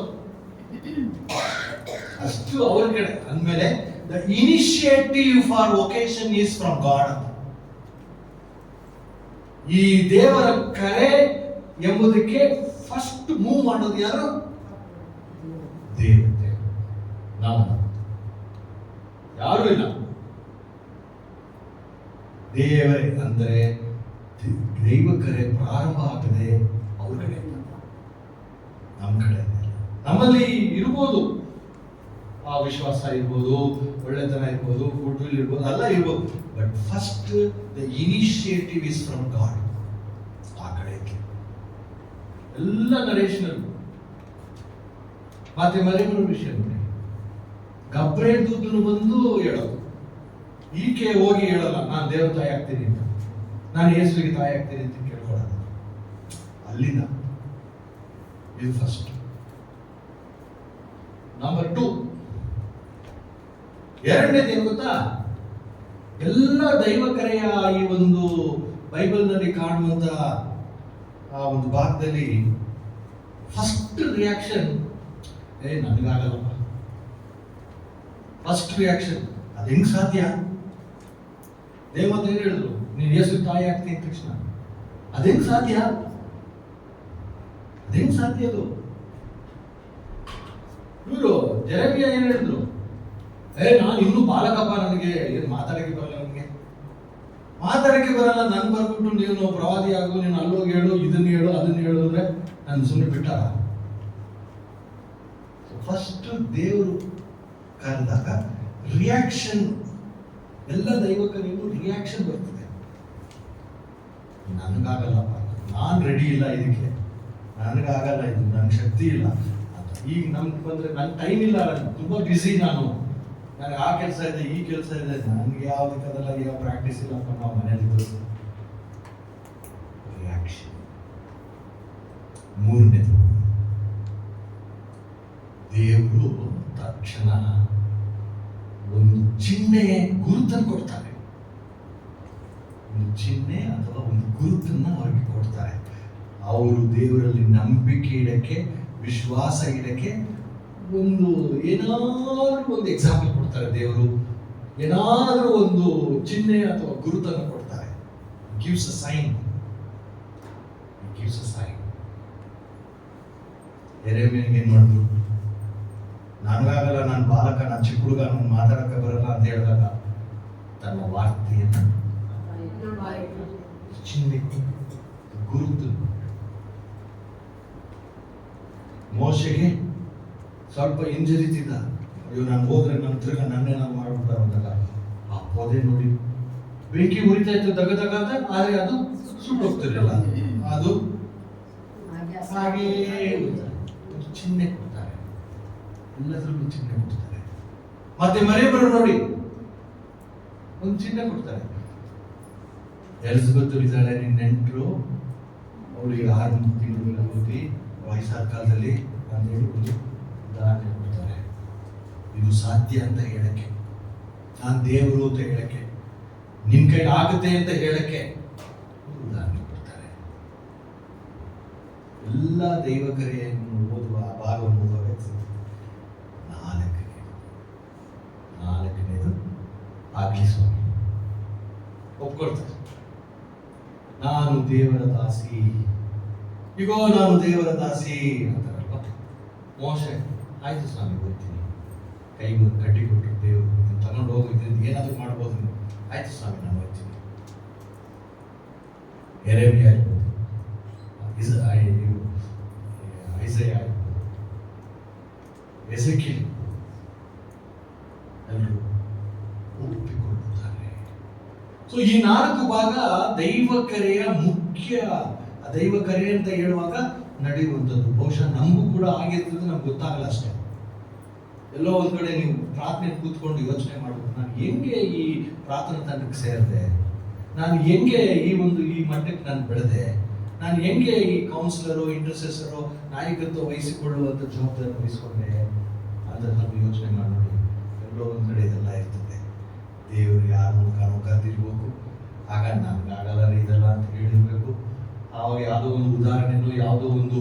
ಅಷ್ಟು ಅವ್ರ ಕಡೆ ಅಂದ್ಮೇಲೆ the initiative for vacation is from god. ಈ ದೇವರ ಕರೆ ಎಂಬುದಕ್ಕೆ ಫಸ್ಟ್ ಮೂವ್ ಮಾಡೋದು ಯಾರು? ದೇವರು. ನಾವು ಯಾರು ಇಲ್ಲ. ದೇವರೇ ಅಂದರೆ ದೈವ ಕರೆ ಪ್ರಾರಂಭ ಆಗದೆ ಅವ್ರ ಕಡೆ, ನಮ್ಮ ಕಡೆ. ನಮ್ಮಲ್ಲಿ ಇರ್ಬೋದು ಆ ವಿಶ್ವಾಸ ಇರ್ಬೋದು, ಒಳ್ಳೆತನ ಇರ್ಬೋದು, ಗುಡ್ ವಿಲ್ ಇರ್ಬೋದು, ಎಲ್ಲ ಇರ್ಬೋದು. But first the initiative is from god. ಆ ಕಡೆ ಎಲ್ಲ ನರೇಶನ್ ಮತ್ತೆ ಮರಿಮರ ವಿಷಯ ನೋಡಿ. ಗಬ್ರಿಯೇಲ್ ದೂತನು ಬಂದು ಹೇಳೋದು, ಈಕೆ ಹೋಗಿ ಹೇಳಲ್ಲ ನಾನು ದೇವ್ರ ತಾಯಿ ಆಗ್ತೀನಿ ಅಂತ, ನಾನು ಯೇಸುವಿಗೆ ತಾಯಿ ಆಗ್ತೀನಿ ಅಂತ ಕೇಳ್ಕೊಳ್ಳೋದು. ಅಲ್ಲಿಂದ ಇದು ಫಸ್ಟ್. ನಂಬರ್ 2, ಎರಡನೇದು ಏನು ಗೊತ್ತಾ? ಎಲ್ಲ ದೈವಕರೆಯ ಈ ಒಂದು ಬೈಬಲ್ನಲ್ಲಿ ಕಾಣುವಂತ ಆ ಒಂದು ಭಾಗದಲ್ಲಿ ಫಸ್ಟ್ ರಿಯಾಕ್ಷನ್, ನನಗಾಗಲ್ಲಪ್ಪ. ಫಸ್ಟ್ ರಿಯಾಕ್ಷನ್, ಅದು ಹೆಂಗ್ ಸಾಧ್ಯ? ದೇವತೆ ಹೇಳಿದ್ರು ನೀನು ಯೇಸು ತಾಯಿ ಆಗ್ತೀನಿ ತಕ್ಷಣ, ಅದೇಂಗ್ ಸಾಧ್ಯ? ಅದೇಂಗ್ ಸಾಧ್ಯ? ಅದು ಇವರು ಜೆರೆಮಿಯ ಏನ್ ಹೇಳಿದ್ರು? ನಾನು ಇನ್ನೂ ಬಾಲಕಪ್ಪ, ನನಗೆ ಏನು ಮಾತಾಡಕ್ಕೆ ಬರಲ್ಲ, ಮಾತಾಡಕ್ಕೆ ಬರಲ್ಲ, ನನ್ ಬರ್ಬಿಟ್ಟು ನೀನು ಪ್ರವಾದಿ ಆಗು, ನೀನು ಅಲ್ಲೋಗಿ ಹೇಳು, ಇದನ್ನ ಹೇಳು, ಅದನ್ನ ಹೇಳು ಅಂದ್ರೆ ನಾನು ಸುಮ್ಮನೆ ಬಿಟ್ಟಾರ? ಫಸ್ಟ್ ದೇವರು ಕರೆದಾಗ ರಿಯಾಕ್ಷನ್, ಎಲ್ಲ ದೈವಕರಿಗೂ ರಿಯಾಕ್ಷನ್ ಬರ್ತದೆ. ನನಗಾಗಲ್ಲಪ್ಪ, ನಾನು ರೆಡಿ ಇಲ್ಲ ಇದಕ್ಕೆ, ನನಗಾಗಲ್ಲ, ಇದು ನನ್ನ ಶಕ್ತಿ ಇಲ್ಲ ಅಂತ. ಈಗ ನಮ್ಗೆ ಬಂದ್ರೆ ನನ್ನ ಟೈಮ್ ಇಲ್ಲ, ತುಂಬಾ ಬ್ಯುಸಿ, ನನಗೆ ಆ ಕೆಲಸ ಇದೆ, ಈ ಕೆಲಸ ಇದೆ, ನನಗೆ ಯಾವುದಕ್ಕದಲ್ಲ, ಯಾವ ಪ್ರಾಕ್ಟೀಸ್ ಇಲ್ಲಪ್ಪ, ನಾವು ಮನೇಲಿ. ರಿಯಾಕ್ಷನ್. ಮೂರನೇದು, ದೇವರು ತಕ್ಷಣ ಒಂದು ಚಿಹ್ನೆ ಗುರುತನ್ನು ಕೊಡ್ತಾರೆ. ಒಂದು ಚಿಹ್ನೆ ಅಥವಾ ಒಂದು ಗುರುತನ್ನು ಅವರಿಗೆ ಕೊಡ್ತಾರೆ. ಅವರು ದೇವರಲ್ಲಿ ನಂಬಿಕೆ ಇಡಕ್ಕೆ, ವಿಶ್ವಾಸ ಇಡಕ್ಕೆ ಒಂದು ಏನಾದರೂ ಒಂದು ಎಕ್ಸಾಂಪಲ್ ಕೊಡ್ತಾರೆ. ದೇವರು ಏನಾದರೂ ಒಂದು ಚಿಹ್ನೆ ಅಥವಾ ಗುರುತನ್ನು ಕೊಡ್ತಾರೆ. Gives a sign. ಎರೆಮೀನಿಗೆ ಏನು ಮಾಡಿದ್ರು? ನನಗಾಗಲ್ಲ, ನಾನು ಬಾಲಕ, ನಾನು ಚಿಕ್ಕ ಹುಡುಗ, ನಾನು ಮಾತಾಡಕ್ಕೆ ಬರಲ್ಲ ಅಂತ ಹೇಳಿದಾಗ ತನ್ನ ವಾರ್ತೆಯನ್ನು ಚಿಹ್ನೆ ಗುರುತು. ಮೋಶೆಗೆ ಸ್ವಲ್ಪ ಹಿಂಜರಿತಿದ್ದ, ಅಯ್ಯೋ ನಾನು ಹೋದ್ರೆ ನನ್ನ ತಿರ್ಗ ನನ್ನೇ ನಾನು ಮಾಡ್ಬಿಟ್ಟಾರ ಅಂದಾಗ ಆ ಪೊದೆ ನೋಡಿ ಬೆಂಕಿ ಉರಿತಾ ಇತ್ತು ದಗ ಅಂತ, ಆದರೆ ಅದು ಸುಟ್ಟೋಗ್ತಿರಲಿಲ್ಲ, ಅದು ಹಾಗೇ ಒಂದು ಚಿಹ್ನೆ ಕೊಡ್ತಾರೆ. ಎಲ್ಲದರಲ್ಲೂ ಚಿಹ್ನೆ ಕೊಡ್ತಾರೆ. ಮತ್ತೆ ಮರಿಯಮ್ಮರು ನೋಡಿ ಒಂದು ಚಿಹ್ನೆ ಕೊಡ್ತಾರೆ. ಎಲಿಜಬೆತ್ ಇದ್ದಾಳೆ, ನಿನ್ನ ನೆಂಟರು, ಅವಳಿಗೆ 6 ತಿಂಗಳು ಬುದ್ಧಿ ವಯಸ್ಸಾದ ಕಾಲದಲ್ಲಿ ಅಂತ ಹೇಳಿ ಒಂದು ಉದಾಹರಣೆ ಕೊಡ್ತಾರೆ. ಇದು ಸಾಧ್ಯ ಅಂತ ಹೇಳಕ್ಕೆ, ನಾನು ದೇವರು ಅಂತ ಹೇಳಕ್ಕೆ, ನಿನ್ ಕೈ ಆಗುತ್ತೆ ಅಂತ ಹೇಳಕ್ಕೆ ಉದಾಹರಣೆ ಕೊಡ್ತಾರೆ. ಎಲ್ಲ ದೈವ ಕರೆಯನ್ನು ಓದುವ ಭಾಗವನ್ನು ಓದುವ ವ್ಯಕ್ತಿ ನಾಲ್ಕನೇದು ಆಗ್ಲಿ ಸ್ವಾಮಿ ಒಪ್ಕೊಳ್ತಾರೆ. ನಾನು ದೇವರ ದಾಸಿ, ಈಗೋ ನಾನು ದೇವರ ದಾಸಿ ಅಂತಾರಲ್ವ. ಮೋಶೆ ಆಯ್ತು ಸ್ವಾಮಿ ಹೋಗ್ತೀನಿ, ಕೈಗೆ ಒಂದು ಕಟ್ಟಿ ಕೊಟ್ಟರು ದೇವರು, ತಗೊಂಡು ಹೋಗಿದ್ರಿಂದ ಏನಾದರೂ ಮಾಡ್ಬೋದು, ಆಯ್ತು ಸ್ವಾಮಿ ನಾನು ಹೋಗ್ತೀನಿ. ಯೆರೆಮೀಯ ಆಗ್ಬೋದು, ಐಸಯ ಆಗ್ಬೋದು, ಎಸೆಕಿಯೇಲ್, ಎಲ್ಲರೂ ಒಪ್ಪಿಕೊಳ್ಳುತ್ತಾರೆ. ಸೊ ಈ 4 ಭಾಗ ದೈವ ಕರೆಯ ಮುಖ್ಯ. ದೈವ ಕರೆ ಅಂತ ಹೇಳುವಾಗ ನಡೆಯುವಂಥದ್ದು. ಬಹುಶಃ ನಮಗೂ ಕೂಡ ಆಗಿರ್ತದೆ, ನಮ್ಗೆ ಗೊತ್ತಾಗಲ್ಲ ಅಷ್ಟೇ. ಎಲ್ಲೋ ಒಂದ್ ಕಡೆ ನೀವು ಪ್ರಾರ್ಥನೆ ಕೂತ್ಕೊಂಡು ಯೋಚನೆ ಮಾಡಬೇಕು, ನಾನು ಹೆಂಗೆ ಈ ಪ್ರಾರ್ಥನಾ ತಂಡಕ್ಕೆ ಸೇರಿದೆ, ನಾನು ಹೆಂಗೆ ಈ ಮಟ್ಟಕ್ಕೆ ನಾನು ಬೆಳೆದೆ, ನಾನು ಹೆಂಗೆ ಈ ಕೌನ್ಸಿಲರು, ಇಂಟರ್ಸೆಸರು, ನಾಯಕತ್ವ ವಹಿಸಿಕೊಳ್ಳುವಂಥ ಜವಾಬ್ದಾರಿ ವಹಿಸಿಕೊಂಡೆ ಅಂತ ನಾವು ಯೋಚನೆ ಮಾಡಿ ನೋಡಿ. ಎಲ್ಲೋ ಒಂದು ಕಡೆ ಇದೆಲ್ಲ ಇರ್ತದೆ. ದೇವರು ಯಾರ ಮೂಲಕ ಕರೆದಿರ್ಬೇಕು, ಆಗ ನಮ್ಗಾಗಲ್ಲ ಇದೆಲ್ಲ ಅಂತ ಹೇಳಿರ್ಬೇಕು. ಆವಾಗ ಯಾವುದೋ ಒಂದು ಉದಾಹರಣೆನೋ ಯಾವುದೋ ಒಂದು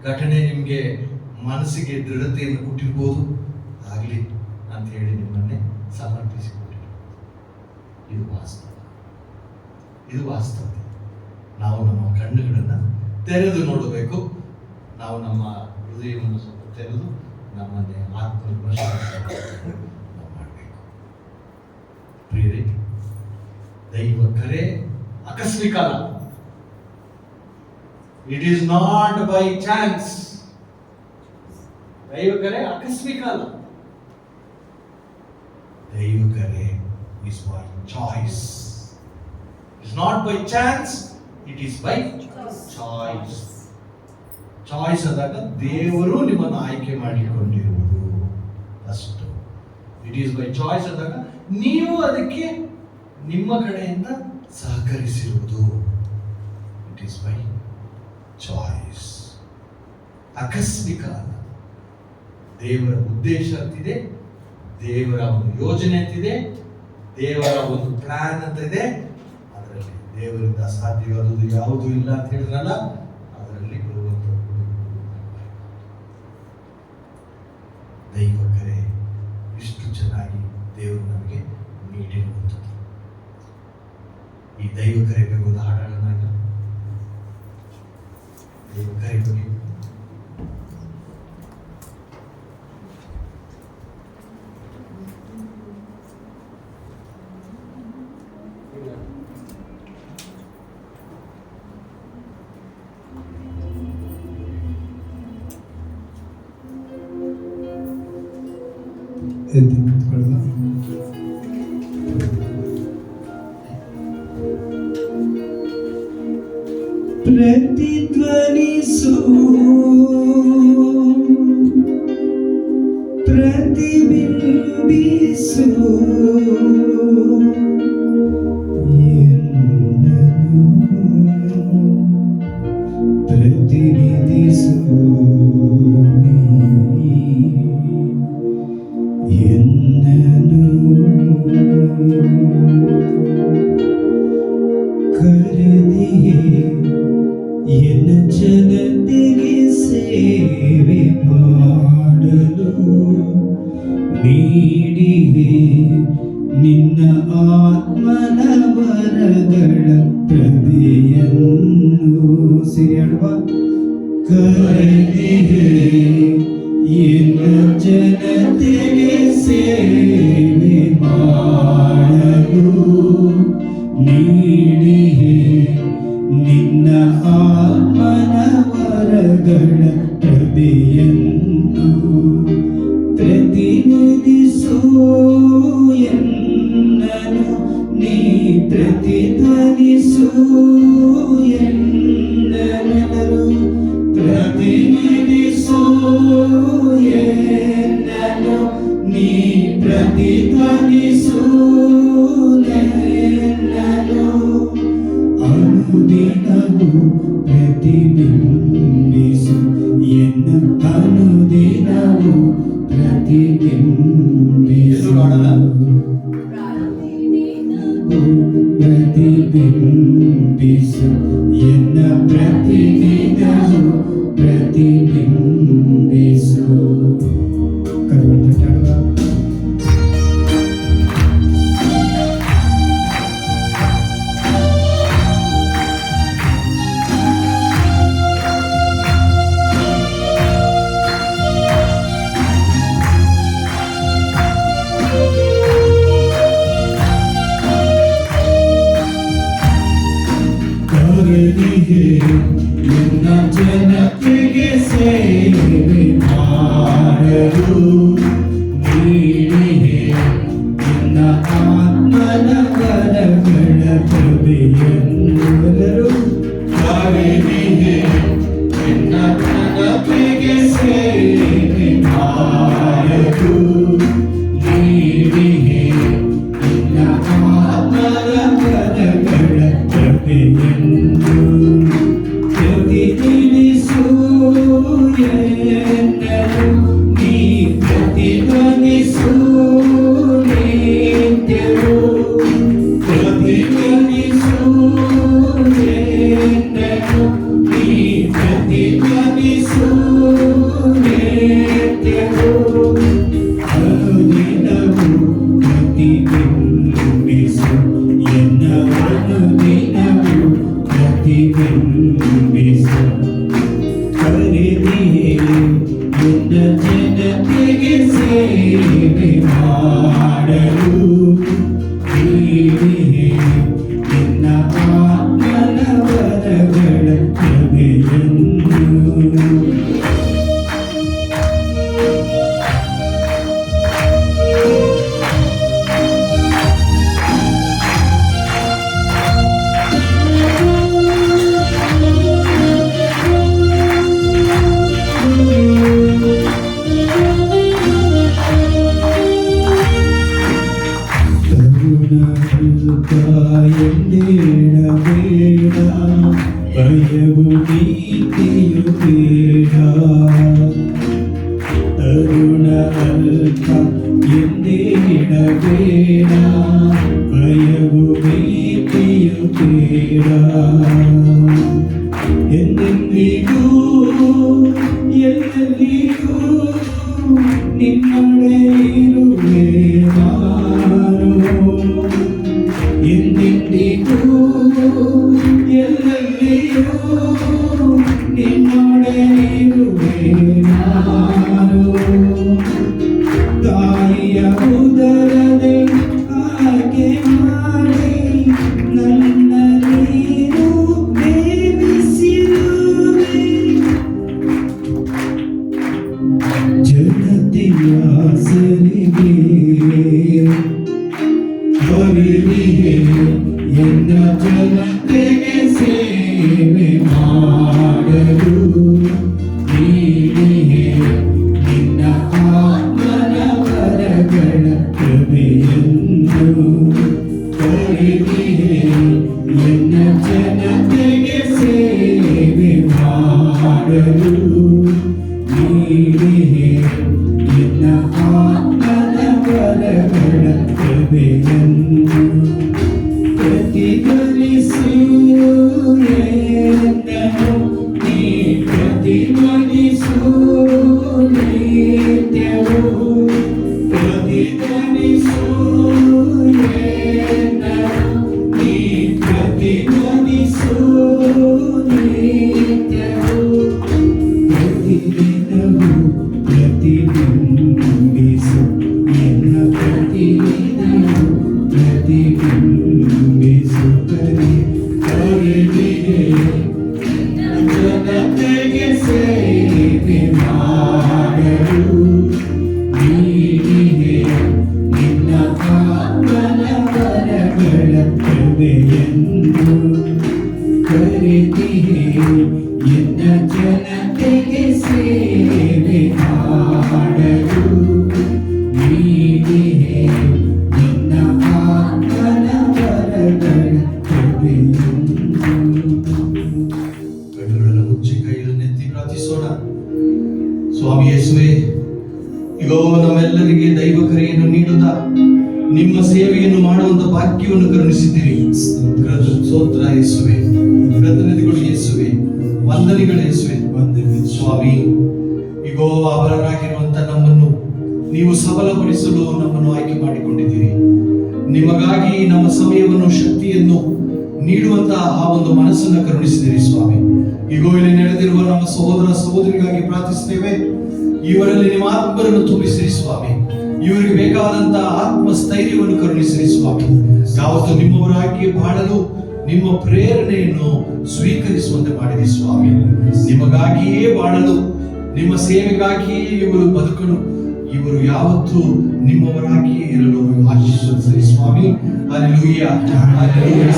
ಘಟನೆ ನಿಮಗೆ ಮನಸ್ಸಿಗೆ ದೃಢತೆಯನ್ನು ಕೊಟ್ಟಿರ್ಬೋದು, ಆಗಲಿ ಅಂತ ಹೇಳಿ ನಿಮ್ಮನ್ನೇ ಸಮರ್ಪಿಸಿಕೊಟ್ಟಿರ್ಬೋದು. ಇದು ವಾಸ್ತವ. ನಾವು ನಮ್ಮ ಕಣ್ಣುಗಳನ್ನು ತೆರೆದು ನೋಡಬೇಕು. ನಾವು ನಮ್ಮ ಹೃದಯವನ್ನು ಸ್ವಲ್ಪ ತೆರೆದು ನಮ್ಮನ್ನೇ ಆತ್ಮವಿಮರ್ಶೆ ಮಾಡಬೇಕು. ಪ್ರಿಯರೇ, ದೈವ ಕರೆ ಆಕಸ್ಮಿಕ ಅಲ್ಲ. It is not by chance. ದೈವ ಕರೆ ಆಕಸ್ಮಿಕ ಅಲ್ಲ. ದೈವ ಕರೆ is by choice. It's not by chance, it is by choice. Choice ಆದಾಗ ದೇವರು ನಿಮ್ಮನ್ನು ಆಯ್ಕೆ ಮಾಡಿಕೊಂಡಿರುವುದು ಅಷ್ಟು. ಇಟ್ ಈಸ್ ಬೈ ಚಾಯ್ಸ್ ಆದಾಗ ನೀವು ಅದಕ್ಕೆ ನಿಮ್ಮ ಕಡೆಯಿಂದ ಸಹಕರಿಸಿರುವುದು. It is by choice. ಆಕಸ್ಮಿಕ ಅಲ್ಲ. ದೇವರ ಉದ್ದೇಶ ಅಂತಿದೆ, ದೇವರ ಒಂದು ಯೋಜನೆ ಅಂತಿದೆ, ದೇವರ ಒಂದು ಪ್ಲಾನ್ ಅಂತ ಇದೆ. ಅದರಲ್ಲಿ ದೇವರಿಂದ ಸಾಧ್ಯವಾದುದು ಯಾವುದೂ ಇಲ್ಲ ಅಂತ ಹೇಳಿದ್ರಲ್ಲ, ಅದರಲ್ಲಿ ಬರುವಂತ ದೈವ ಕರೆ ಇಷ್ಟು ಚೆನ್ನಾಗಿ ದೇವರು ನಮಗೆ ನೀಡಿರುವಂಥದ್ದು. ಈ ದೈವ ಕರೆ ಬಗ್ಗೆ ಒಂದು ಹಾಡೋಣ. ದೈವ ಕರೆ ಬಗ್ಗೆ ಎದ್ದು ನಿಂತ್ಕೊಳ್ಳೋಣ. ಪ್ರತಿಧ್ವನಿಸು, ಪ್ರತಿಬಿಂಬಿಸು, ಎನ್ನನು ಪ್ರತಿನಿಧಿಸು, ಎನ್ನನು ಪ್ರತಿಬಿಂಬಿಸು ಎನ್ನ ಪ್ರತಿದಿನವೂ ಪ್ರತಿಬಿಂಬಿಸು. ಕರುವಂತ ಕೇಳುವ ನಿನ್ನ ಜನತೆಗೆ ಸೇವೆ ಮಾಡಲು ನೀಡಿಹೆ ನಿನ್ನ ಆತ್ಮನ ವರಗಳ ಕೃಪೆಯೆಂದೆಲ್ಲರೂ ಕಾರಿನಿಹೆ ನಿನ್ನ ಜನತೆಗೆ ಸೇವೆ ಮಾಡಲು ನೀಡಿಹೆ ನಿನ್ನ ಆತ್ಮನ ವರಗಳ ಕೃಪೆಯೆಂದು ಪ್ರತಿಧ್ವನಿಸು ಎನ್ನಲು ನೀ ಪ್ರತಿಧ್ವನಿಸು ನಿತ್ಯವೂ ಪ್ರತಿಧ್ವನಿಸು ಎನ್ನಲು ನೀ ಪ್ರತಿಧ್ವನಿಸು ನಿತ್ಯವೂ ಅನುದಿನವೂ ಪ್ರತಿಬಿಂಬಿಸು ಎನ್ನ ಅನುದಿನವೂ ಪ್ರತಿಬಿಂಬಿಸು. ಕರೆದಿಹೆ ನಿನ್ನ ಜನತೆಗೆ ಸೇವೆ ಮಾಡಲು ನೀಡಿಹೆ ನಿನ್ನ ಆತ್ಮನ ವರಗಳ ಕೃಪೆಯನ್ನು. ಎಂದೇಳಬೇಡ ಭಯವು ಭೀತಿಯು ಬೇಡ. ತರುಣ ಅಲ್ಪ ಎಂದೇಳಬೇಡ ಭಯವು ಭೀತಿಯು ಬೇಡ. ಎಂದೆಂದಿಗೂ ಎಲ್ಲೆಲ್ಲಿಗೂ ನಿನ್ನೊಡೆ ಇರುವೆ ನಾನು. ಎಂದೆಂದಿಗೂ ಎಲ್ಲೆಲ್ಲಿಯೂ ನಿನ್ನೊಡೆ ಇರುವೆ ನಾನು. ತಾಯಿಯ ಉದರದೆ ಆಯ್ಕೆ ಮಾಡಿ ನನ್ನ ನೀನು ಪ್ರೇಮಿಸಿರುವೆ. ಜನತೆಯ ಸರಿಗೆ ಹೊರಲಿಹೆ ಎನ್ನ ಜನತೆಗೆ ಸೇವೆ ಮಾಡಲು ನೀಡಿಹೆ ನಿನ್ನ ಆತ್ಮನ ವರಗಳ ಕೃಪೆಯನ್ನು. ಹೊರಲಿಹೆ ಎನ್ನ ಜನತೆಗೆ ಸೇವೆ ಮಾಡಲು ನೀಡಿಹೆ ನಿನ್ನ ಆತ್ಮನ ವರಗಳ ಕೃಪೆಯನ್ನು. ಪ್ರತಿಧ್ವನಿಸು ಎನ್ನಲು ನೀ ಪ್ರತಿಧ್ವನಿಸು ನಿತ್ಯವೂ ಪ್ರತಿಧ್ವನಿಸು ಎನ್ನಲು ನೀ ಪ್ರತಿಧ್ವನಿಸು ನಿತ್ಯವೂ ಪ್ರತಿದಿನವೂ ಪ್ರತಿಬಿಂಬಿಸು ಎನ್ನ ಪ್ರತಿದಿನವೂ ಪ್ರತಿಬಿಂಬಿಸು. ಕರೆದಿಹೆ ಜನತೆಗೆ ಸೇವೆ ಮಾಡಲು ನೀಡಿಹೆ ನಿನ್ನ ಆತ್ಮನ ವರಗಳ ಕೃಪೆಯನ್ನು. ಕರೆದಿಹೆ ಎನ್ನ ಜನತೆಗೆ ಸೇವೆ ಮಾಡಲು ನೀಡಿಹೆ ನಿನ್ನ ಆತ್ಮನ ವರಗಳ ಕೃಪೆಯನ್ನು. ಕಣ್ಣುಗಳನ್ನು ಮುಚ್ಚಿ ಕೈಗಳನ್ನೆತ್ತಿ ಪ್ರಾರ್ಥಿಸೋಣ. ಸ್ವಾಮಿ ಯೇಸುವೇ, ಇಗೋ ನಮ್ಮೆಲ್ಲರಿಗೆ ದೈವ ಕರೆಯನ್ನು ನೀಡುತ್ತಾ ನಿಮ್ಮ ಸೇವೆಯನ್ನು ಮಾಡುವಂತ ಭಾಗ್ಯವನ್ನು ಕರುಣಿಸಿದ್ದೀರಿ. ಸ್ತೋತ್ರ ಯೇಸುವೆ, ಕೃತಜ್ಞತೆಗಳು ಯೇಸುವೆ, ವಂದನೆಗಳು ಯೇಸುವೆ. ಸ್ವಾಮಿ, ಈಗೋ ಅಬಲರಾಗಿರುವಂತ ನಮ್ಮನ್ನು ನೀವು ಸಬಲಗೊಳಿಸಲು ನಮ್ಮನ್ನು ಆಯ್ಕೆ ಮಾಡಿಕೊಂಡಿದ್ದೀರಿ. ನಿಮಗಾಗಿ ನಮ್ಮ ಸಮಯವನ್ನು, ಶಕ್ತಿಯನ್ನು ನೀಡುವಂತಹ ಆ ಒಂದು ಮನಸ್ಸನ್ನು ಕರುಣಿಸಿದಿರಿ ಸ್ವಾಮಿ. ಈಗೋ ಇಲ್ಲಿ ನಡೆದಿರುವ ನಮ್ಮ ಸಹೋದರ ಸಹೋದರಿಗಾಗಿ ಪ್ರಾರ್ಥಿಸುತ್ತೇವೆ. ಇವರಲ್ಲಿ ನಿಮ್ಮ ಆತ್ಮರನ್ನು ತುಂಬಿಸಿರಿ ಸ್ವಾಮಿ. ಇವರಿಗೆ ಬೇಕಾದಂತಹ ಆತ್ಮಸ್ಥೈರ್ಯವನ್ನು ಕರುಣಿಸಿರಿ ಸ್ವಾಮಿ. ಯಾವತ್ತು ನಿಮ್ಮವರಾಗಿ ಬಾಳಲು ನಿಮ್ಮ ಪ್ರೇರಣೆಯನ್ನು ಸ್ವೀಕರಿಸುವಂತೆ ಮಾಡಿರಿ ಸ್ವಾಮಿ. ನಿಮಗಾಗಿಯೇ ಬಾಳಲು, ನಿಮ್ಮ ಸೇವೆಗಾಗಿಯೇ ಇವರು ಬದುಕಲು, ಇವರು ಯಾವತ್ತೂ ನಿಮ್ಮವರಾಗಿಯೇ ಇರಲು ಆಶೀರ್ವದಿಸಿರಿ ಸ್ವಾಮಿ. Hallelujah, hallelujah.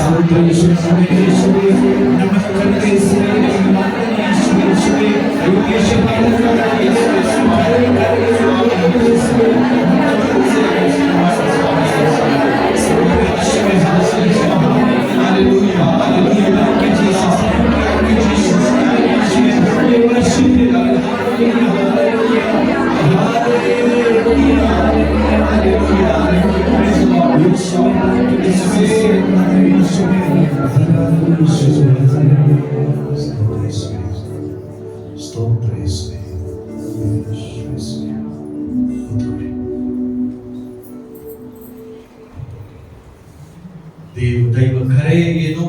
ದೈವ ಕರೆ ಏನು?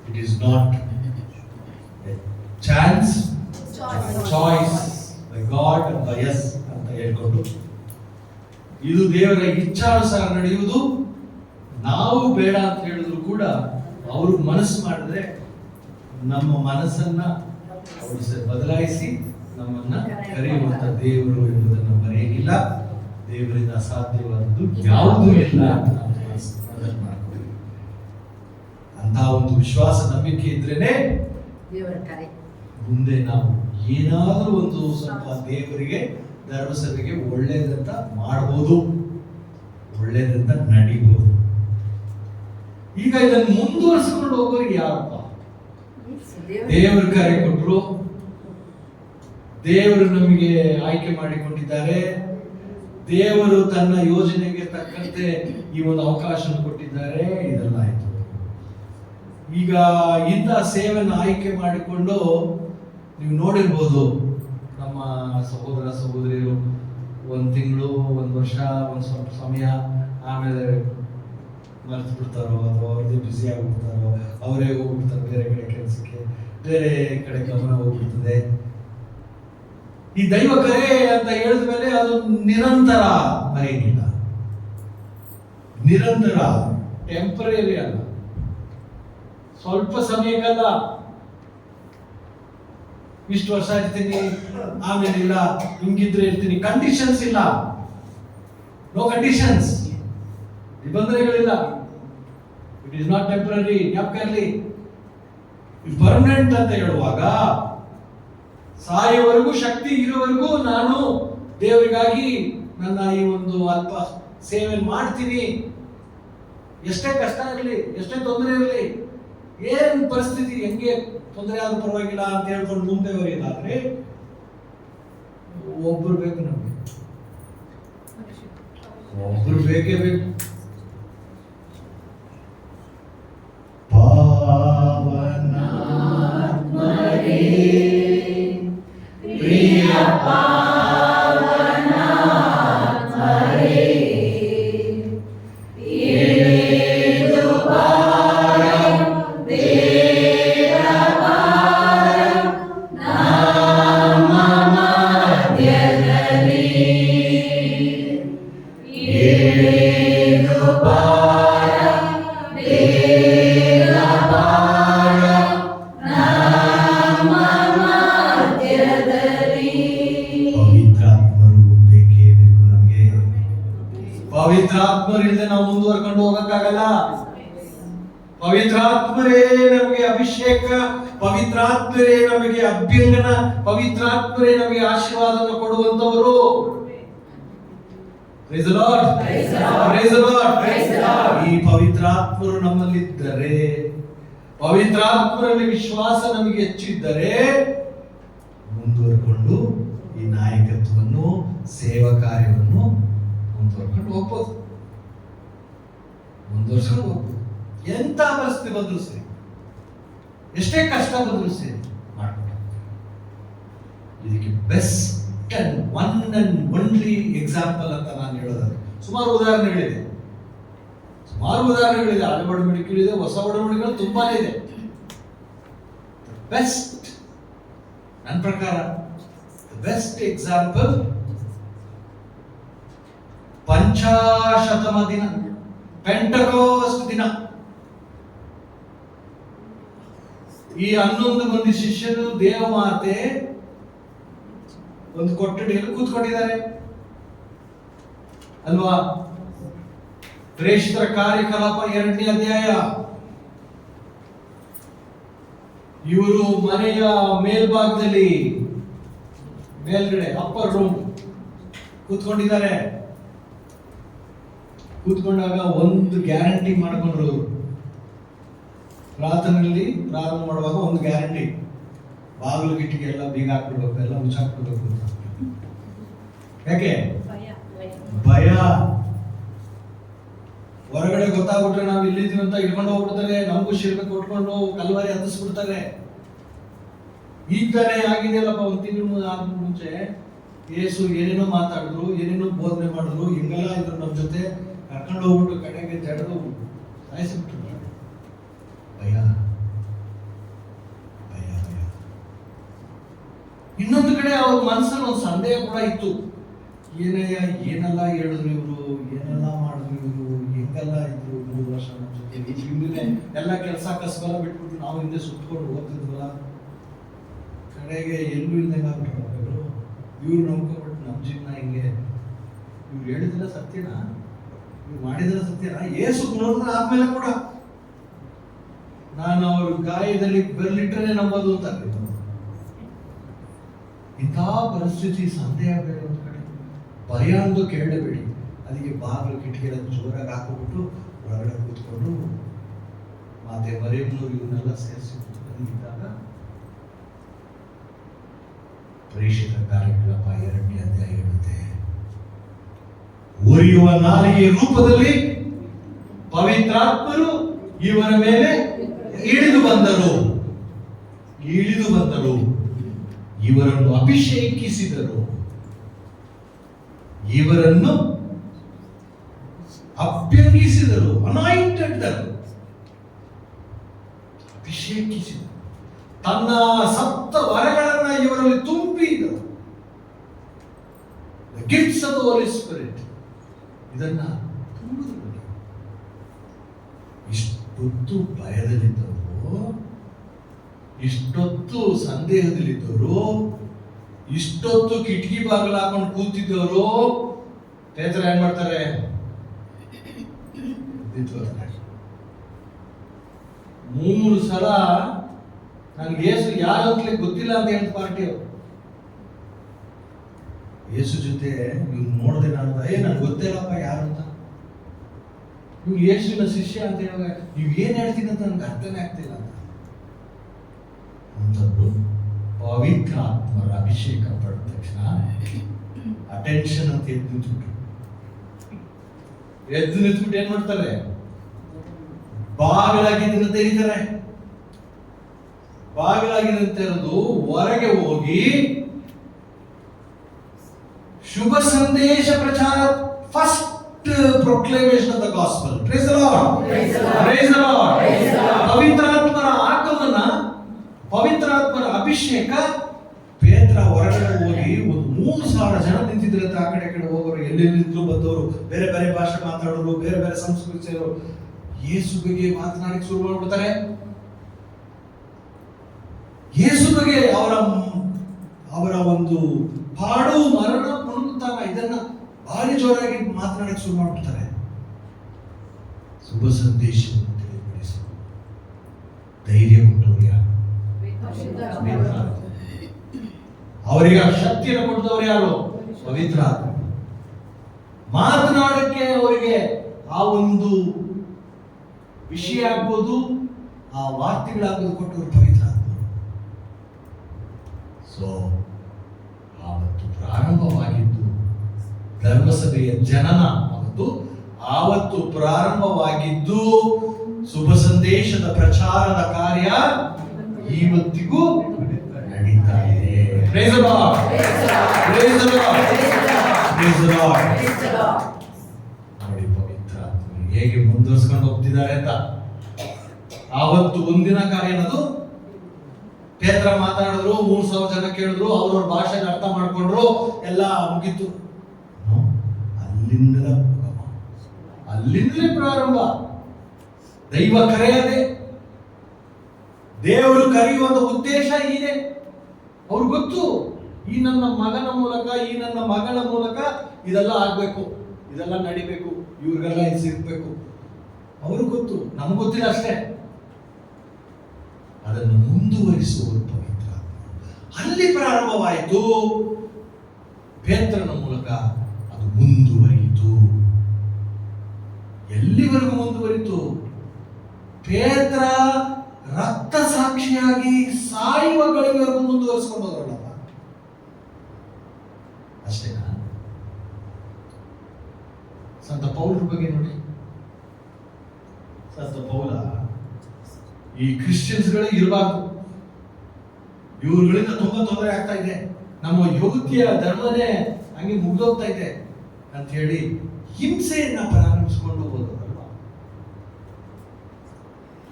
It is not chance, choice by god ಅಂತ ಎಸ್ ಅಂತ ಹೇಳ್ಕೊಂಡು, ಇದು ದೇವರ ಇಚ್ಛಾನುಸಾರ ನಡೆಯುವುದು. ನಾವು ಬೇಡ ಅಂತ ಹೇಳಿದ್ರು ಕೂಡ ಅವರು ಮನಸ್ಸು ಮಾಡಿದ್ರೆ ನಮ್ಮ ಮನಸ್ಸನ್ನ ಅವರು ಬದಲಾಯಿಸಿ ನಮ್ಮನ್ನ ಕರೆಯುವಂತ ದೇವರು ಎಂಬುದನ್ನು ಮರೆಯಲಿಲ್ಲ. ದೇವರಿಂದ ಅಸಾಧ್ಯವಾದದ್ದು ಯಾವುದೂ ಇಲ್ಲ ಅಂತ ಅಂತ ಒಂದು ವಿಶ್ವಾಸ, ನಂಬಿಕೆ ಇದ್ರೇನೆ ಮುಂದೆ ನಾವು ಏನಾದ್ರೂ ಒಂದು ಸ್ವಲ್ಪ ದೇವರಿಗೆ, ಧರ್ಮಸಭೆಗೆ ಒಳ್ಳೇದಂತ ಮಾಡಬಹುದು, ಒಳ್ಳೇದಂತ ನಡಿಬಹುದು. ಈಗ ಇದನ್ನು ಮುಂದುವರಿಸಿಕೊಂಡು ಹೋಗೋರಿಗೆ ಯಾರಪ್ಪ? ದೇವರು ಕರೆ ಕೊಟ್ಟರು, ದೇವರು ನಮಗೆ ಆಯ್ಕೆ ಮಾಡಿಕೊಂಡಿದ್ದಾರೆ, ದೇವರು ತನ್ನ ಯೋಜನೆಗೆ ತಕ್ಕಂತೆ ಈ ಒಂದು ಅವಕಾಶ ಕೊಟ್ಟಿದ್ದಾರೆ. ಇದೆಲ್ಲ ಆಯ್ತು. ಈಗ ಇಂಥ ಸೇವೆಯನ್ನು ಆಯ್ಕೆ ಮಾಡಿಕೊಂಡು ನೀವು ನೋಡಿರ್ಬೋದು, ನಮ್ಮ ಸಹೋದರ ಸಹೋದರಿಯರು 1 ತಿಂಗಳು, 1 ವರ್ಷ, ಒಂದು ಸ್ವಲ್ಪ ಸಮಯ ಆಮೇಲೆ ಮರೆತು ಬಿಡ್ತಾರೋ, ಅಥವಾ ಅವ್ರದ್ದೇ ಬ್ಯುಸಿ ಆಗಿಬಿಡ್ತಾರೋ, ಅವರೇ ಹೋಗ್ಬಿಡ್ತಾರೆ ಬೇರೆ ಕಡೆ ಕೆಲಸಕ್ಕೆ, ಬೇರೆ ಕಡೆ ಗಮನ ಹೋಗ್ಬಿಡ್ತದೆ. ಈ ದೈವ ಕರೆ ಅಂತ ಹೇಳಿದ ಮೇಲೆ ಅದು ನಿರಂತರ ಮರೆಯಲಿಲ್ಲ, ನಿರಂತರ, ಟೆಂಪರರಿ ಅಲ್ಲ, ಸ್ವಲ್ಪ ಸಮಯಕ್ಕಲ್ಲ. ಇಷ್ಟು ವರ್ಷ ಇರ್ತೀನಿ, ಆಮೇಲೆ ಇಲ್ಲ, ಹಿಂಗಿದ್ರೆ ಇರ್ತೀನಿ. ಕಂಡೀಷನ್ಸ್ ಇಲ್ಲ, ನೋ ಕಂಡೀಷನ್ಸ್, ನಿಬಂಧನೆಗಳಿಲ್ಲ. It is not temporary. ಜ್ಞಾಪಕಲ್ಲಿ ಪರ್ಮನೆಂಟ್ ಅಂತ ಹೇಳುವಾಗ, ಸಾಯುವವರೆಗೂ, ಶಕ್ತಿ ಇರುವವರೆಗೂ ನಾನು ದೇವರಿಗಾಗಿ ನನ್ನ ಈ ಒಂದು ಅಲ್ಪ ಸೇವೆ ಮಾಡ್ತೀನಿ. ಎಷ್ಟೇ ಕಷ್ಟ ಇರಲಿ, ಎಷ್ಟೇ ತೊಂದರೆ ಇರಲಿ, ಏನ್ ಪರಿಸ್ಥಿತಿ ಹೆಂಗೆ ತೊಂದರೆ ಆದ್ರೂ ಪರವಾಗಿಲ್ಲ ಅಂತ ಹೇಳ್ಕೊಂಡು ಮುಂದೆ ಬರೆಯೋದಾದ್ರೆ ಒಬ್ರು ಬೇಕು ನಮ್ಗೆ, ಒಬ್ರು ಬೇಕೇ ಬೇಕು. ಪಾವನಾತ್ಮರೇ, ಪ್ರಿಯ ಪಾವನಾತ್ಮರೇ, ಏಳು ಬಾರಂ ದೇವವಾರಂ ನಮ್ಮ ಮಧ್ಯದಲ್ಲಿ, ಏಳು ಬಾರಂ ದೇವವಾರಂ ನಮ್ಮ ಮಧ್ಯದಲ್ಲಿ. ಪವಿತ್ರಾತ್ಮರು ಬೇಕೇ ಬೇಕು ನಮಗೆ. ಪವಿತ್ರಾತ್ಮರಿಲ್ಲದೆ ನಾವು ಮುಂದುವರ್ಕೊಂಡು ಹೋಗಕ್ಕಾಗಲ್ಲ. ಪವಿತ್ರಾತ್ಮರೇ ನಮಗೆ ಅಭಿಷೇಕ, ಪವಿತ್ರಾತ್ಮರೇ ನಮಗೆ ಅಭ್ಯಂಗನ, ಪವಿತ್ರಾತ್ಮರೇ ನಮಗೆ ಆಶೀರ್ವಾದವನ್ನು ಕೊಡುವಂತವರು. Praise the Lord. Praise the Lord. Praise the Lord. Praise the Lord. ಈ ಪವಿತ್ರಾತ್ಮರು ನಮ್ಮಲ್ಲಿದ್ದರೆ, ಪವಿತ್ರಾತ್ಮರಲ್ಲಿ ವಿಶ್ವಾಸ ನಮಗೆ ಹೆಚ್ಚಿದ್ದರೆ ಮುಂದುವರೆಕೊಂಡು ಈ ನಾಯಕತ್ವವನ್ನು, ಸೇವಾ ಕಾರ್ಯವನ್ನು ಮುಂದುವರ್ಕೊಂಡು ಹೋಗ್ಬೋದು, ಮುಂದುವರ್ಸ್ಕೊಂಡು ಹೋಗ್ಬೋದು. ಎಂಥ ಪರಿಸ್ಥಿತಿ ಬಂದ್ರು ಸರಿ, ಎಷ್ಟೇ ಕಷ್ಟ ಬಂದ್ರು ಸರಿ ಮಾಡ್ಕೊಂಡು ಇದಕ್ಕೆ best and one and only example ಅಂತ ನಾನು ಹೇಳೋದಾದ್ರೆ ಸುಮಾರು ಉದಾಹರಣೆಗಳಿದೆ. ಹಳೆ ಒಡಂಬಡಿಕೆಗಳಿದೆ, ಹೊಸ ಒಡಂಬಡಿಕೆಗಳು ತುಂಬಾನೇ ಇದೆ. ಬೆಸ್ಟ್ ನನ್ನ ಪ್ರಕಾರ ಬೆಸ್ಟ್ ಎಕ್ಸಾಂಪಲ್ ಪಂಚಾಶತಮ ದಿನ, ಪೆಂಟಕೋಸ್ಟ್ ದಿನ. ಈ 11 ಮಂದಿ ಶಿಷ್ಯರು ದೇವಮಾತೆ ಒಂದು ಕೊಠಡಿಯಲ್ಲಿ ಕೂತ್ಕೊಂಡಿದ್ದಾರೆ ಅಲ್ವಾ? ಪ್ರೇಷಿತರ ಕಾರ್ಯಕಲಾಪ 2ನೇ ಅಧ್ಯಾಯ. ಇವರು ಮನೆಯ ಮೇಲ್ಭಾಗದಲ್ಲಿ ಮೇಲ್ಗಡೆ ಅಪ್ಪರ್ ರೂಮ್ ಕೂತ್ಕೊಂಡಿದ್ದಾರೆ. ಕೂತ್ಕೊಂಡಾಗ ಒಂದು ಗ್ಯಾರಂಟಿ ಮಾಡ್ಕೊಂಡ್ರು ಅವರು. ಪ್ರಾರ್ಥನೆಯಲ್ಲಿ ಪ್ರಾರಂಭ ಮಾಡುವಾಗ ಒಂದು ಗ್ಯಾರಂಟಿ, ಬಾಗಿಲು ಗಿಟ್ಟಿಗೆ ಎಲ್ಲ ಬೀಗ ಹಾಕ್ಬಿಡ್ಬೇಕು, ಎಲ್ಲ ಮುಚ್ಚಾಕ್ಬಿಡ್ಬೇಕು ಅಂತ. ಯಾಕೆ? ಭಯ. ಹೊರಗಡೆ ಗೊತ್ತಾಗ್ಬಿಟ್ರೆ ನಾವು ಇಲ್ಲಿದ್ದೀವಿ ಅಂತ ಇಟ್ಕೊಂಡು ಹೋಗ್ಬಿಡ್ತಾರೆ, ನಮಗೂ ಶಿಲ್ಪೆ ಕೊಟ್ಕೊಂಡು ಕಲ್ವಾರಿ ಹತ್ತಿಸ್ಬಿಡ್ತಾರೆ. ಈಗ ತಾನೇ ಆಗಿದೆಯಲ್ಲಪ್ಪ, ಒಂದು ತಿಂಗಳು ಆದ ಮುಂಚೆ ಯೇಸು ಏನೇನೋ ಮಾತಾಡಿದ್ರು, ಏನೇನೋ ಬೋಧನೆ ಮಾಡಿದ್ರು, ಹಿಂಗೆಲ್ಲ ಇದ್ರು, ನಮ್ಮ ಜೊತೆ ಕರ್ಕೊಂಡು ಹೋಗ್ಬಿಟ್ಟು ಕಡೆಗೆ ಜಡದು ಸಾಯಿಸ್ಬಿಟ್ರು. ಭಯ ಭಯ ಭಯ. ಇನ್ನೊಂದು ಕಡೆ ಅವ್ರ ಮನಸ್ಸಲ್ಲಿ ಒಂದು ಸಂದೇಹ ಕೂಡ ಇತ್ತು. ಏನೆಲ್ಲ ಹೇಳಿದ್ರು ಇವರು, ಏನೆಲ್ಲ ಮಾಡಿದ್ರು ಇವರು, ಹೆಂಗೆಲ್ಲ ಇದ್ರು 3 ವರ್ಷ ನಮ್ಮ ಜೊತೆ, ಹಿಂದೆ ಎಲ್ಲ ಕೆಲಸ ಕಸಬೆಲ್ಲ ಬಿಟ್ಬಿಟ್ಟು ನಾವು ಹಿಂದೆ ಸುತ್ಕೊಂಡು ಹೋಗ್ತಿದ್ವಲ್ಲ, ಕಡೆಗೆ ಎಲ್ಲೂ ಇಲ್ದಂಗೆ ಆಗ್ಬಿಟ್ರು. ಇವ್ರು ನಂಬ್ಕೊಂಡ್ಬಿಟ್ಟು ನಮ್ಮ ಜೀವನ ಹಿಂಗೆ. ಇವ್ರು ಹೇಳಿದ್ರೆ ಸತ್ಯನಾ, ಇವ್ರು ಮಾಡಿದ್ರೆ ಸತ್ಯನಾ? ಏಸು ಗುಣೋದ್ರ ಆದ್ಮೇಲೆ ಕೂಡ ನಾನು ಅವ್ರ ಗಾಯದಲ್ಲಿ ಬೆರಳಿಟ್ಟರೆ ನಂಬೋದು ಅಂತ. ಇಂಥ ಪರಿಸ್ಥಿತಿ, ಸಂದೇಹ ಬೇರೆ ಒಂದು ಕಡೆ, ಭಯ ಅಂದು ಕೇಳಬೇಡಿ. ಅದಕ್ಕೆ ಬಾಗಿಲು ಕಿಟಕಿಗಳ ಜೋರಾಗಿ ಹಾಕಿಬಿಟ್ಟು ಹೊರಗಡೆ ಕೂತ್ಕೊಂಡು ಮಾತೆ ಮರಿಯಮ್ಮನವರು ಇವನ್ನೆಲ್ಲ ಸೇರಿಸಿ ಇದ್ದಾಗ ಪ್ರೇಷಿತ ಕಾರ್ಯಕಲಾಪ 2ನೇ ಅಧ್ಯಾಯ ಹೇಳುತ್ತೆ, ಉರಿಯುವ ನಾಲಿಗೆ ರೂಪದಲ್ಲಿ ಪವಿತ್ರಾತ್ಮರು ಇವರ ಮೇಲೆ ಇಳಿದು ಬಂದರು, ಇವರನ್ನು ಅಭಿಷೇಕಿಸಿದರು, ಇವರನ್ನು ಅಭ್ಯಂಗಿಸಿದರು, ಅನಾಯಿಂಟೆಡ್, ಅಭಿಷೇಕಿಸಿದರು, ತನ್ನ ಸಪ್ತ ವರಗಳನ್ನ ಇವರಲ್ಲಿ ತುಂಬಿದರು. The gifts of the Holy Spirit. ಇದನ್ನ ತುಂಬಿದರು. ಇಷ್ಟೊತ್ತು ಭಯದಲ್ಲಿದ್ದವರು, ಇಷ್ಟೊತ್ತು ಸಂದೇಹದಲ್ಲಿದ್ದವರು, ಇಷ್ಟೊತ್ತು ಕಿಟಕಿ ಬಾಗಿಲು ಹಾಕೊಂಡು ಕೂತಿದ್ದವರು ಪೇತ್ರ ಏನ್ ಮಾಡ್ತಾರೆ? 3 ಸಲ ನನ್ಗೆ ಯೇಸು ಯಾರು ಅಂತಲೇ ಗೊತ್ತಿಲ್ಲ ಅಂತ ಹೇಳಿದ ಪಾರ್ಟಿ ಅವರು. ಯೇಸು ಜೊತೆ ಇವ್ರು ನೋಡದೆ ನಾನು ನನ್ಗೆ ಗೊತ್ತಿಲ್ಲಪ್ಪ ಯಾರು ಅಂತ. ಇವ್ರು ಯೇಸುವಿನ ಶಿಷ್ಯ ಅಂತ ಹೇಳುವಾಗ ನೀವು ಏನ್ ಹೇಳ್ತೀನಿ ಅಂತ ನನ್ಗೆ ಅರ್ಥನೇ ಆಗ್ತಿಲ್ಲ ಅಂತ. ಅಂತದ್ದು ಪವಿತ್ರ ಆತ್ಮರ ಅಭಿಷೇಕ ಪಡೆದ ತಕ್ಷಣ ಅಟೆನ್ಷನ್ ಅಂತ ಎದ್ದು ನಿಂತ್ಬಿಟ್ಟು ಏನ್ ಮಾಡ್ತಾರೆ? ಬಾಗಿಲಾಗಿದ್ದನ್ನು ತೆರೀತಾರೆ. ಬಾಗಿಲಾಗಿದ್ದಂತ ಇರೋದು ಹೊರಗೆ ಹೋಗಿ ಶುಭ ಸಂದೇಶ ಪ್ರಚಾರ, first proclamation of the gospel. Praise the Lord, praise the Lord. ಪವಿತ್ರಾತ್ಮರ ಆಗಮನ, ಪವಿತ್ರಾತ್ಮರ ಅಭಿಷೇಕ. ಪೇತ್ರ ಹೊರಗಡೆ ಹೋಗಿ ಒಂದು 3,000 ಜನ ನಿಂತಿದ್ರಂತೆ. ಆ ಕಡೆ ಹೋಗೋರು, ಎಲ್ಲೆಲ್ಲಿದ್ರು ಬಂದವರು, ಬೇರೆ ಬೇರೆ ಭಾಷೆ ಮಾತಾಡೋರು, ಬೇರೆ ಬೇರೆ ಸಂಸ್ಕೃತಿ ಸೇರೋರು, ಯೇಸು ಬಗ್ಗೆ ಮಾತನಾಡಕ್ಕೆ ಶುರು ಮಾಡ್ಬಿಡ್ತಾರೆ. ಯೇಸು ಬಗ್ಗೆ ಅವರ ಒಂದು ಪಾಡು, ಮರಣ, ಪುನರುತ್ಥಾನ ಇದನ್ನ ಭಾರಿ ಜೋರಾಗಿ ಮಾತನಾಡಕ್ಕೆ ಶುರು ಮಾಡ್ಬಿಡ್ತಾರೆ. ಶುಭ ಸಂದೇಶವನ್ನು ತಿಳಿಪಡಿಸಲು ಧೈರ್ಯ ಕೊಟ್ಟವರು ಯಾರು? ಅವರಿಗೆ ಆ ಶಕ್ತಿಯನ್ನು ಕೊಟ್ಟದವರು ಯಾರು? ಪವಿತ್ರ ಆತ್ಮ. ಮಾತನಾಡಕ್ಕೆ ಅವರಿಗೆ ಆ ಒಂದು ವಿಷಯ ಆಗ್ಬೋದು, ಆ ವಾರ್ತೆಗಳಾಗೋದು ಕೊಟ್ಟವರು ಪವಿತ್ರ ಆತ್ಮ. ಸೊ ಆವತ್ತು ಪ್ರಾರಂಭವಾಗಿದ್ದು ಧರ್ಮಸಭೆಯ ಜನನ ಆವತ್ತು ಪ್ರಾರಂಭವಾಗಿದ್ದು ಶುಭ ಸಂದೇಶದ ಪ್ರಚಾರದ ಕಾರ್ಯ ಇವತ್ತಿಗೂ ನಡೀತಾ ಇದೆ. Praise the Lord. Praise the Lord. Praise the Lord. ನೋಡಿ ಪವಿತ್ರ ಆತ್ಮ ಹೇಗೆ ಮುಂದುವರಿಸಿಕೊಂಡು ಹೋಗ್ತಿದ್ದಾರೆ ಅಂತ. ಆವತ್ತು ಒಂದಿನ ಕಾರ್ಯ ಏನದು, ಪೇತ್ರ ಮಾತಾಡಿದ್ರು, 3,000 ಜನ ಕೇಳಿದ್ರು, ಅವ್ರವ್ರ ಭಾಷೆಗೆ ಅರ್ಥ ಮಾಡ್ಕೊಂಡ್ರು, ಎಲ್ಲ ಮುಗೀತು. ಅಲ್ಲಿಂದಲೇ ಪ್ರಾರಂಭ. ದೈವ ಕರೆಯದೆ, ದೇವರು ಕರೆಯುವಂತ ಉದ್ದೇಶ ಇದೆ. ಅವ್ರಿಗೆ ಗೊತ್ತು, ಈ ನನ್ನ ಮಗನ ಮೂಲಕ, ಈ ನನ್ನ ಮಗಳ ಮೂಲಕ ಇದೆಲ್ಲ ಆಗ್ಬೇಕು, ಇದೆಲ್ಲ ನಡಿಬೇಕು, ಇವ್ರಿಗೆಲ್ಲ ಇದು ಸಿಗ್ಬೇಕು. ಅವ್ರಿಗೆ ಗೊತ್ತು, ನಮ್ಗೆ ಗೊತ್ತಿಲ್ಲ ಅಷ್ಟೇ. ಅದನ್ನು ಮುಂದುವರಿಸುವುದು ಪವಿತ್ರ. ಅಲ್ಲಿ ಪ್ರಾರಂಭವಾಯಿತು, ಪೇತ್ರನ ಮೂಲಕ ಅದು ಮುಂದುವರಿಯಿತು. ಎಲ್ಲಿವರೆಗೂ ಮುಂದುವರಿತು? ಪೇತ್ರ ರಕ್ತ ಸಾಕ್ಷಿಯಾಗಿ ಸಾಯುವ ಗಳಿಗೆವರೆಗೂ ಮುಂದುವರಿಸಿಕೊಂಡು ಹೋದ್ರಲ್ಲ. ಅಷ್ಟೇನಾ? ಸಂತ ಪೌಲರ ಬಗ್ಗೆ ನೋಡಿ. ಸಂತ ಪೌಲ ಈ ಕ್ರಿಶ್ಚಿಯನ್ಸ್ಗಳೇ ಇರಬಾರ್ದು, ಇವ್ರುಗಳಿಂದ ತುಂಬಾ ತೊಂದರೆ ಆಗ್ತಾ ಇದೆ, ನಮ್ಮ ಯೋಗ್ಯ ಧರ್ಮನೇ ಹಂಗೆ ಮುಗ್ದೋಗ್ತಾ ಇದೆ ಅಂತ ಹೇಳಿ ಹಿಂಸೆಯನ್ನ ಪ್ರಾರಂಭಿಸಿಕೊಂಡು ಹೋದವರಲ್ವಾ.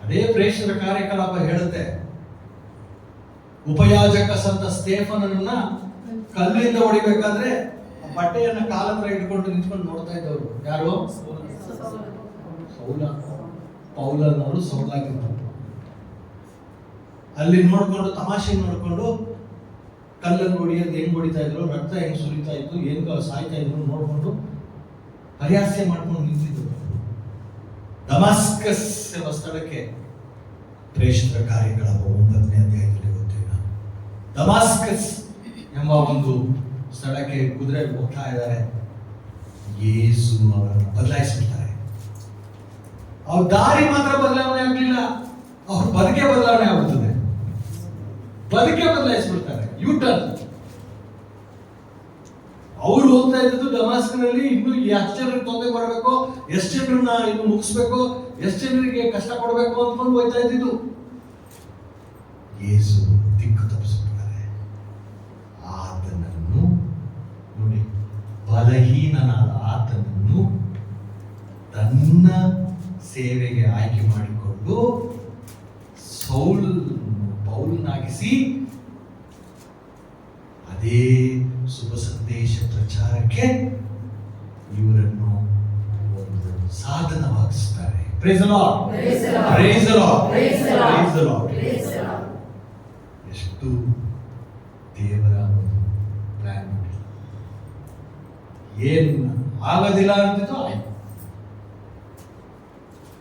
ಅದೇ ಪ್ರೇಷರ ಕಾರ್ಯಕಲಾಪ ಹೇಳುತ್ತೆ. ಉಪಯಾಜಕ ಸಂತ ಸ್ಟೇಫನನ್ನ ಕಲ್ಲಿಂದ ಹೊಡಿಬೇಕಾದ್ರೆ ಬಟ್ಟೆಯನ್ನ ಕಾಲತ್ರ ಇಟ್ಕೊಂಡು ನಿಂತ್ಕೊಂಡು ನೋಡ್ತಾ ಇದ್ದವರು ಯಾರು? ಸೌಲ. ಪೌಲನವರು ಸೌಲಾಗಿರ್ತಾರೆ. ಅಲ್ಲಿ ನೋಡ್ಕೊಂಡು, ತಮಾಷೆ ನೋಡ್ಕೊಂಡು, ಕಲ್ಲನ್ನು ಹೊಡಿಯೋದು ಹೆಂಗ್ ಹೊಡಿತಾ ಇದ್ರು, ರಕ್ತ ಹೆಂಗ್ ಸುರಿತಾ ಇತ್ತು, ಹೆಂಗ್ ಸಾಯ್ತಾ ಇದ್ರು ನೋಡ್ಕೊಂಡು ಹರ್ಯಾಸ್ಯ ಮಾಡ್ಕೊಂಡು ನಿಂತಿದ್ರು. ದಮಾಸ್ಕಸ್ ಎಂಬ ಸ್ಥಳಕ್ಕೆ ಪ್ರೇಷಿತರ ಕಾರ್ಯಕಲಾಪ 9ನೇ ಅಧ್ಯಾಯದಲ್ಲಿ ಗೊತ್ತಿಲ್ಲ. ದಮಾಸ್ಕಸ್ ಎಂಬ ಒಂದು ಸ್ಥಳಕ್ಕೆ ಕುದುರೆ ಹೋಗ್ತಾ ಇದ್ದಾರೆ. ಯೇಸು ಅವರನ್ನು ಬದಲಾಯಿಸ್ಬಿಡ್ತಾರೆ. ಅವ್ರ ದಾರಿ ಮಾತ್ರ ಬದಲಾವಣೆ ಆಗಲಿಲ್ಲ, ಅವ್ರ ಬದುಕೆ ಬದಲಾವಣೆ ಆಗುತ್ತದೆ. ಬದುಕೆ ಬದಲಾಯಿಸ್ಬಿಡ್ತಾರೆ. ಯೂಟರ್ನ್. ಅವ್ರು ಹೋಗ್ತಾ ಇದ್ದು ಡಮಾಸ್ಕನಲ್ಲಿ ಇನ್ನು ಎಷ್ಟು ಜನರಿಗೆ ತೊಂದರೆ ಕೊಡಬೇಕು, ಎಷ್ಟು ಜನರನ್ನ ಇನ್ನು ಮುಗಿಸ್ಬೇಕು, ಎಷ್ಟು ಜನರಿಗೆ ಕಷ್ಟ ಕೊಡಬೇಕು ಅಂದ್ಕೊಂಡು ಹೋಗ್ತಾ ಇದ್ದಿದ್ದು. ಯೇಸು ದಿಕ್ಕು ತಪ್ಪಿಸ್ಬಿಡ್ತಾರೆ. ಆತನನ್ನು ನೋಡಿ, ಬಲಹೀನನಾದ ಆತನನ್ನು ತನ್ನ ಸೇವೆಗೆ ಆಯ್ಕೆ ಮಾಡಿಕೊಂಡು ಪೌಲನಾಗಿಸಿ ಅದೇ ಶುಭ ಸಂದೇಶ ಪ್ರಚಾರಕ್ಕೆ ಇವರನ್ನು ಒಂದು ಸಾಧನವಾಗಿಸ್ತಾರೆ. Praise the Lord. Praise the Lord. Praise the Lord. Praise the Lord. ಎಷ್ಟು ದೇವರ ಒಂದು ಪ್ಲಾನ್. ಏನು ಆಗೋದಿಲ್ಲ ಅಂತಿದ್ದು ಆಯ್ತು.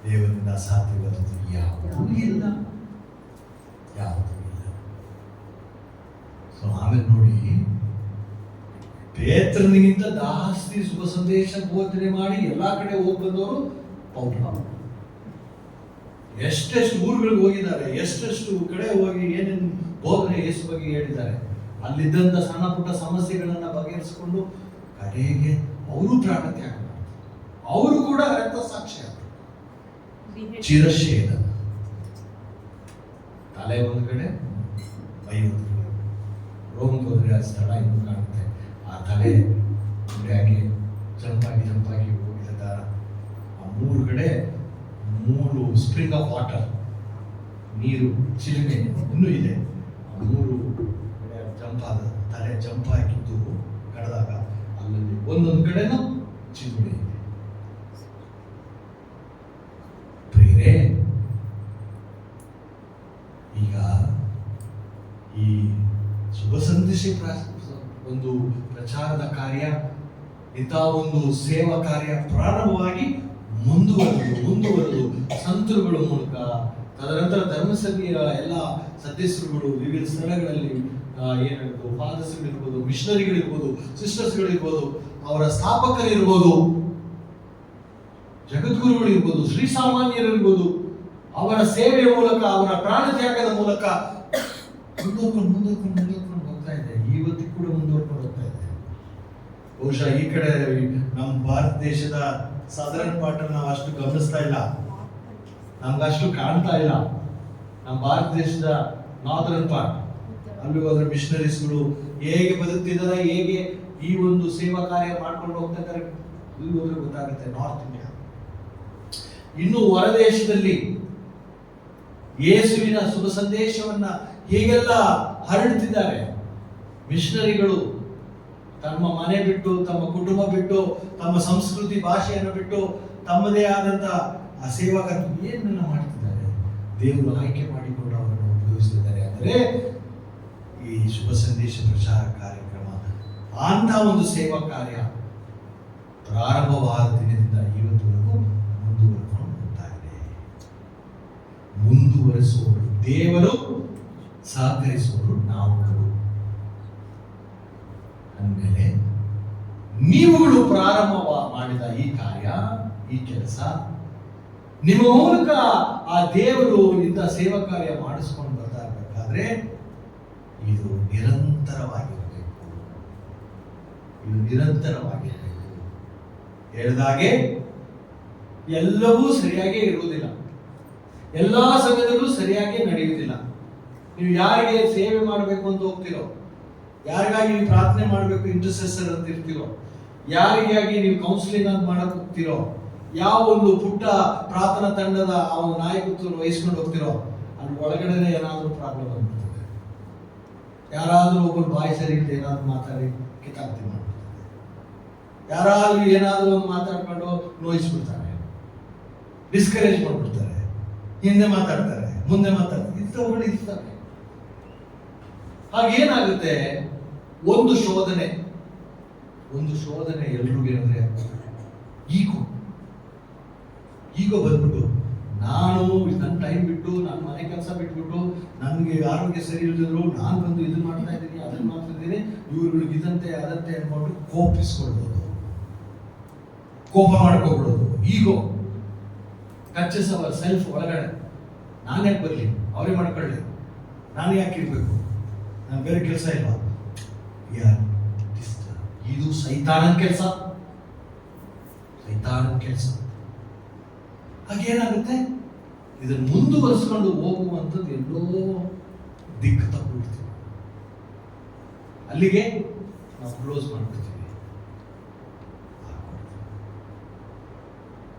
ದೇವರಿಂದ ಅಸಾಧ್ಯವಾದದ್ದು ಯಾವುದೂ ಇಲ್ಲ, ಯಾವುದೂ ಇಲ್ಲ. ಸೊ ಆಮೇಲೆ ನೋಡಿ, ಪೇತ್ರನಿಗಿಂತ ಜಾಸ್ತಿ ಶುಭ ಸಂದೇಶ ಬೋಧನೆ ಮಾಡಿ ಎಲ್ಲಾ ಕಡೆ ಹೋಗಿ ಬಂದವರು ಪೌಲ. ಎಷ್ಟೆಷ್ಟು ಊರುಗಳಿಗೆ ಹೋಗಿದ್ದಾರೆ, ಎಷ್ಟೆಷ್ಟು ಕಡೆ ಹೋಗಿ ಏನೇನು ಬೋಧನೆ ಯೇಸು ಬಗ್ಗೆ ಹೇಳಿದ್ದಾರೆ. ಅಲ್ಲಿದ್ದಂಥ ಸಣ್ಣ ಪುಟ್ಟ ಸಮಸ್ಯೆಗಳನ್ನ ಬಗೆಹರಿಸಿಕೊಂಡು ಕಡೆಗೆ ಅವರು ಪ್ರಾಣತ್ಯಾಗ ಮಾಡ್ತಾರೆ. ಅವರು ಕೂಡ ರಕ್ತ ಸಾಕ್ಷಿ ಆಗ್ತಾರೆ. ಚಿರಶೇದ, ತಲೆ ಒಂದು ಕಡೆ, ಮೈ ಒಂದು ಕಡೆ. ರೋಮ್ಗೆ ಹೋದ್ರೆ ಆ ಸ್ಥಳ ಇನ್ನೂ ಕಾಣುತ್ತೆ. ಆ ತಲೆ ಹಾಗೆ ಜಂಪಾಗಿ ಹೋಗಿದ ಆ 3 ಕಡೆ 3 ಸ್ಪ್ರಿಂಗ್ ಆಫ್ ವಾಟರ್, ನೀರು ಚಿಲುಮೆ ಇನ್ನೂ ಇದೆ. ಆ 3 ಕಡೆ ಜಂಪಾದ ತಲೆ ಜಂಪಾಗಿದ್ದು ಕಳೆದಾಗ ಅಲ್ಲಲ್ಲಿ ಒಂದೊಂದು ಕಡೆನೂ ಚಿಲುಮೆ ಇದೆ. ಪ್ರಿಯರೇ, ಈಗ ಈ ಶುಭ ಸಂದೇಶ ಒಂದು ಪ್ರಚಾರದ ಕಾರ್ಯ, ಇಂಥ ಒಂದು ಸೇವಾ ಕಾರ್ಯ ಪ್ರಾರಂಭವಾಗಿ ಮುಂದುವರೆದು ಸಂತರುಗಳ ಮೂಲಕ, ತದನಂತರ ಧರ್ಮಸಭೆಯ ಎಲ್ಲ ಸದಸ್ಯರುಗಳು ವಿವಿಧ ಸ್ಥಳಗಳಲ್ಲಿ ಏನಿರ್ಬೋದು, ಫಾದರ್ಸ್ಗಳಿರ್ಬೋದು, ಮಿಷನರಿಗಳಿರ್ಬೋದು, ಸಿಸ್ಟರ್ಸ್ಗಳಿರ್ಬೋದು, ಅವರ ಸ್ಥಾಪಕರಿರ್ಬೋದು, ಜಗದ್ಗುರುಗಳಿರ್ಬೋದು, ಶ್ರೀಸಾಮಾನ್ಯರಿರ್ಬೋದು, ಅವರ ಸೇವೆಯ ಮೂಲಕ, ಅವರ ಪ್ರಾಣತ್ಯಾಗದ ಮೂಲಕ ಮುಂದುವರ್ಕೊಂಡು ಹೋಗ್ತಾ ಇದೆ. ಇವತ್ತಿಗೂ ಕೂಡ ಮುಂದುವರ್ಕೊಂಡು ಹೋಗ್ತಾ ಇದೆ. ಬಹುಶಃ ಈ ಕಡೆ ನಮ್ಮ ಭಾರತ ದೇಶದ ಸದರ್ನ್ ಪಾರ್ಟ್ ನಾವು ಅಷ್ಟು ಗಮನಿಸ್ತಾ ಇಲ್ಲ, ನಮ್ಗಷ್ಟು ಕಾಣ್ತಾ ಇಲ್ಲ. ನಮ್ಮ ಭಾರತ ದೇಶದ ನಾರ್ದರ್ನ್ ಪಾರ್ಟ್ ಅಲ್ಲಿ ಹೋದ್ರೆ ಮಿಷನರೀಸ್ಗಳು ಹೇಗೆ ಬದುಕ್ತಿದ್ದಾರೆ, ಹೇಗೆ ಈ ಒಂದು ಸೇವಾ ಕಾರ್ಯ ಮಾಡ್ಕೊಂಡು ಹೋಗ್ತಾ ಇದ್ದಾರೆ, ಅಲ್ಲಿ ಹೋದ್ರೆ ಗೊತ್ತಾಗುತ್ತೆ. ನಾರ್ತ್ ಇಂಡಿಯಾ, ಇನ್ನು ಹೊರದೇಶದಲ್ಲಿ ಯೇಸುವಿನ ಶುಭ ಸಂದೇಶವನ್ನ ಹೇಗೆಲ್ಲ ಹರಡುತ್ತಿದ್ದಾರೆ. ಮಿಷನರಿಗಳು ತಮ್ಮ ಮನೆ ಬಿಟ್ಟು, ತಮ್ಮ ಕುಟುಂಬ ಬಿಟ್ಟು, ತಮ್ಮ ಸಂಸ್ಕೃತಿ ಭಾಷೆಯನ್ನು ಬಿಟ್ಟು ತಮ್ಮದೇ ಆದಂತ ಆ ಸೇವಾ ಏನನ್ನ ಮಾಡ್ತಿದ್ದಾರೆ. ದೇವರು ಆಯ್ಕೆ ಮಾಡಿಕೊಂಡು ಅವರನ್ನು ಉಪಯೋಗಿಸಿದ್ದಾರೆ. ಅಂದರೆ ಈ ಶುಭ ಸಂದೇಶ ಪ್ರಚಾರ ಕಾರ್ಯಕ್ರಮ ಅಂತ ಒಂದು ಸೇವಾ ಕಾರ್ಯ ಪ್ರಾರಂಭವಾದ ದಿನದಿಂದ ಇವತ್ತುವರೆಗೂ ಮುಂದುವರೆಕೊಂಡು ಹೋಗ್ತಾ ಇದೆ. ಮುಂದುವರಿಸುವವರು ದೇವರು, ಸಹಕರಿಸುವವರು ನಾವುಗಳು. ಅಂದಮೇಲೆ ನೀವುಗಳು ಪ್ರಾರಂಭ ಮಾಡಿದ ಈ ಕಾರ್ಯ, ಈ ಕೆಲಸ, ನಿಮ್ಮ ಮೂಲಕ ಆ ದೇವರು ಇಂಥ ಸೇವಾ ಕಾರ್ಯ ಮಾಡಿಸ್ಕೊಂಡು ಬರ್ತಾ ಇರಬೇಕಾದ್ರೆ ಇದು ನಿರಂತರವಾಗಿರಬೇಕು. ಇದು ನಿರಂತರವಾಗಿರಬೇಕು. ಹೇಳಿದಾಗೆ ಎಲ್ಲವೂ ಸರಿಯಾಗಿ ಇರುವುದಿಲ್ಲ, ಎಲ್ಲಾ ಸಮಯದಲ್ಲೂ ಸರಿಯಾಗಿ ನಡೆಯುವುದಿಲ್ಲ. ನೀವು ಯಾರಿಗೆ ಸೇವೆ ಮಾಡಬೇಕು ಅಂತ ಹೋಗ್ತಿರೋ, ಯಾರಿಗಾಗಿ ನೀವು ಪ್ರಾರ್ಥನೆ ಮಾಡಬೇಕು ಇಂಟರ್ಸೆಸರ್ ಅಂತ ಇರ್ತಿರೋ, ಯಾರಿಗಾಗಿ ನೀವು ಕೌನ್ಸಿಲಿಂಗ್ ಅಂತ ಮಾಡಕ್ ಹೋಗ್ತಿರೋ, ಯಾವ ಒಂದು ಪುಟ್ಟ ಪ್ರಾರ್ಥನಾ ತಂಡದ ಆ ನಾಯಕತ್ವ ವಹಿಸ್ಕೊಂಡು ಹೋಗ್ತಿರೋ, ಅಲ್ಲಿ ಒಳಗಡೆ ಏನಾದ್ರೂ ಪ್ರಾಬ್ಲಮ್ ಆಗ್ಬಿಡ್ತದೆ. ಯಾರಾದ್ರೂ ಒಬ್ಬರು ಬಾಯಿ ಸರಿ ಇಲ್ಲದೆ ಏನಾದ್ರು ಮಾತಾಡಿ ಕಿತಾಕ್ತಿ ಮಾಡ್ಬಿಡ್ತಾರೆ. ಯಾರಾದ್ರೂ ಏನಾದ್ರೂ ಒಂದು ಮಾತಾಡ್ಕೊಂಡು ನೋಯಿಸ್ಬಿಡ್ತಾರೆ, ಡಿಸ್ಕರೇಜ್ ಮಾಡ್ಬಿಡ್ತಾರೆ, ಹಿಂದೆ ಮಾತಾಡ್ತಾರೆ, ಮುಂದೆ ಮಾತಾಡ್ತಾರೆ, ಇಂಥವುಗಳು ಇರ್ತವೆ. ಹಾಗೇನಾಗುತ್ತೆ, ಒಂದು ಶೋಧನೆ ಎಲ್ರಿಗೂ ಏನಂದ್ರೆ ಈಗೋ ಬಂದ್ಬಿಟ್ಟು, ನಾನು ನನ್ನ ಟೈಮ್ ಬಿಟ್ಟು, ನನ್ನ ಮನೆ ಕೆಲಸ ಬಿಟ್ಬಿಟ್ಟು, ನನಗೆ ಆರೋಗ್ಯ ಸರಿ ಇಲ್ದಿದ್ರು ನಾನು ಬಂದು ಇದನ್ನ ಮಾಡ್ತಾ ಇದ್ದೀನಿ, ಅದನ್ನ ಮಾಡ್ತಾ ಇದ್ದೀನಿ, ಇವ್ರುಗಳಿಗೆ ಇದಂತೆ ಅದಂತೆ ಅನ್ಕೊಂಡು ಕೋಪಿಸ್ಕೊಳ್ಳೋದು, ಕೋಪ ಮಾಡ್ಕೊಬಿಡೋದು. ಈಗೋ ಟಚಸ್ ಅವರ್ ಸೆಲ್ಫ್. ಒಳಗಡೆ ನಾನು ಯಾಕೆ ಬರಲಿ, ಅವರೇ ಮಾಡ್ಕೊಳ್ಳಿ, ನಾನು ಯಾಕೆ ಇರ್ಬೇಕು, ನಾನು ಬೇರೆ ಕೆಲಸ ಇಲ್ವಾ? ಇದು ಸೈತಾನನ ಕೆಲಸ. ಹಾಗೇನಾಗುತ್ತೆ, ಇದನ್ನು ಮುಂದುವರಿಸ್ಕೊಂಡು ಹೋಗುವಂಥದ್ದು ಎಲ್ಲೋ ದಿಕ್ಕು ತಪ್ಪಿಬಿಡ್ತೀವಿ. ಅಲ್ಲಿಗೆ ನಾವು ಕ್ಲೋಸ್ ಮಾಡ್ಬಿಡ್ತೀವಿ.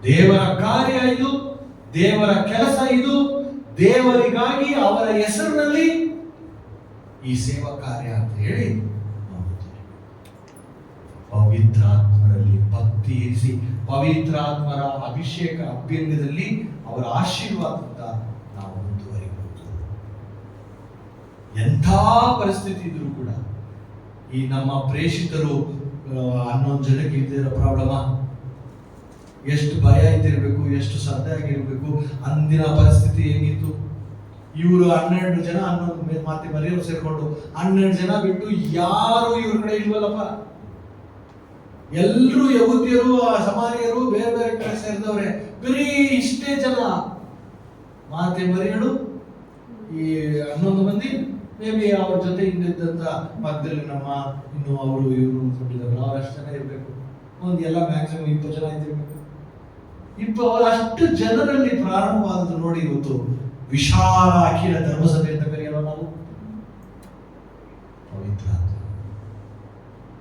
ದೇವರ ಕಾರ್ಯ ಇದು, ದೇವರ ಕೆಲಸ ಇದು, ದೇವರಿಗಾಗಿ ಅವರ ಹೆಸರಿನಲ್ಲಿ ಈ ಸೇವಾ ಕಾರ್ಯ ಅಂತ ಹೇಳಿ ಪವಿತ್ರಾತ್ಮರಲ್ಲಿ ಭಕ್ತಿ ಇರಿಸಿ, ಪವಿತ್ರಾತ್ಮರ ಅಭಿಷೇಕ ಅಭ್ಯಂಗದಲ್ಲಿ ಅವರ ಆಶೀರ್ವಾದದಿಂದ ನಾವು ಮುಂದುವರಿಬಹುದು. ಎಂಥ ಪರಿಸ್ಥಿತಿ ಇದ್ರೂ ಕೂಡ ಈ ನಮ್ಮ ಪ್ರೇಷಿತರು 11 ಜನಕ್ಕೆ ಇದ್ದಿರೋ ಪ್ರಾಬ್ಲಮ, ಎಷ್ಟು ಭಯ ಇದ್ದಿರಬೇಕು, ಎಷ್ಟು ಶ್ರದ್ಧೆ ಆಗಿರ್ಬೇಕು. ಅಂದಿನ ಪರಿಸ್ಥಿತಿ ಏನಿತ್ತು, ಇವರು 12 ಜನ, 11 ಮಾತೆ ಮರಿಯವರು ಸೇರ್ಕೊಂಡು 12 ಜನ ಬಿಟ್ಟು ಯಾರು ಇವ್ರ ಕಡೆ ಇಲ್ವಲ್ಲಪ್ಪ. ಎಲ್ಲರೂ ಯಹೂದ್ಯರು, ಸಮಾರಿಯರು ಬೇರೆ ಬೇರೆ ಕಡೆ ಸೇರಿದವ್ರೆ. ಬರೀ ಇಷ್ಟೇ ಜನ, ಮಾತೆ ಮರಿಯಳು, ಈ 11 ಮಂದಿ, ಮೇ ಬಿ ಅವ್ರ ಜೊತೆ ಹಿಂದಿದ್ದಂತ ಪಕ್ಕದಲ್ಲಿ ನಮ್ಮ ಇನ್ನು ಅವರು ಇವರು ಕೊಟ್ಟಿದ್ರು, ಅವರಷ್ಟು ಜನ ಇರಬೇಕು. ಒಂದು ಎಲ್ಲ ಮ್ಯಾಕ್ಸಿಮಮ್ 20 ಜನ ಇದ್ದಿರ್ಬೇಕು. ಅಷ್ಟು ಜನರಲ್ಲಿ ಪ್ರಾರಂಭವಾದದ್ದು ನೋಡಿ. ಇವತ್ತು ವಿಶಾಲ ಅಖಿಲ ಧರ್ಮಸಭೆ ಅಂತ ಕರೆಯಲ್ಲ ನಾವು.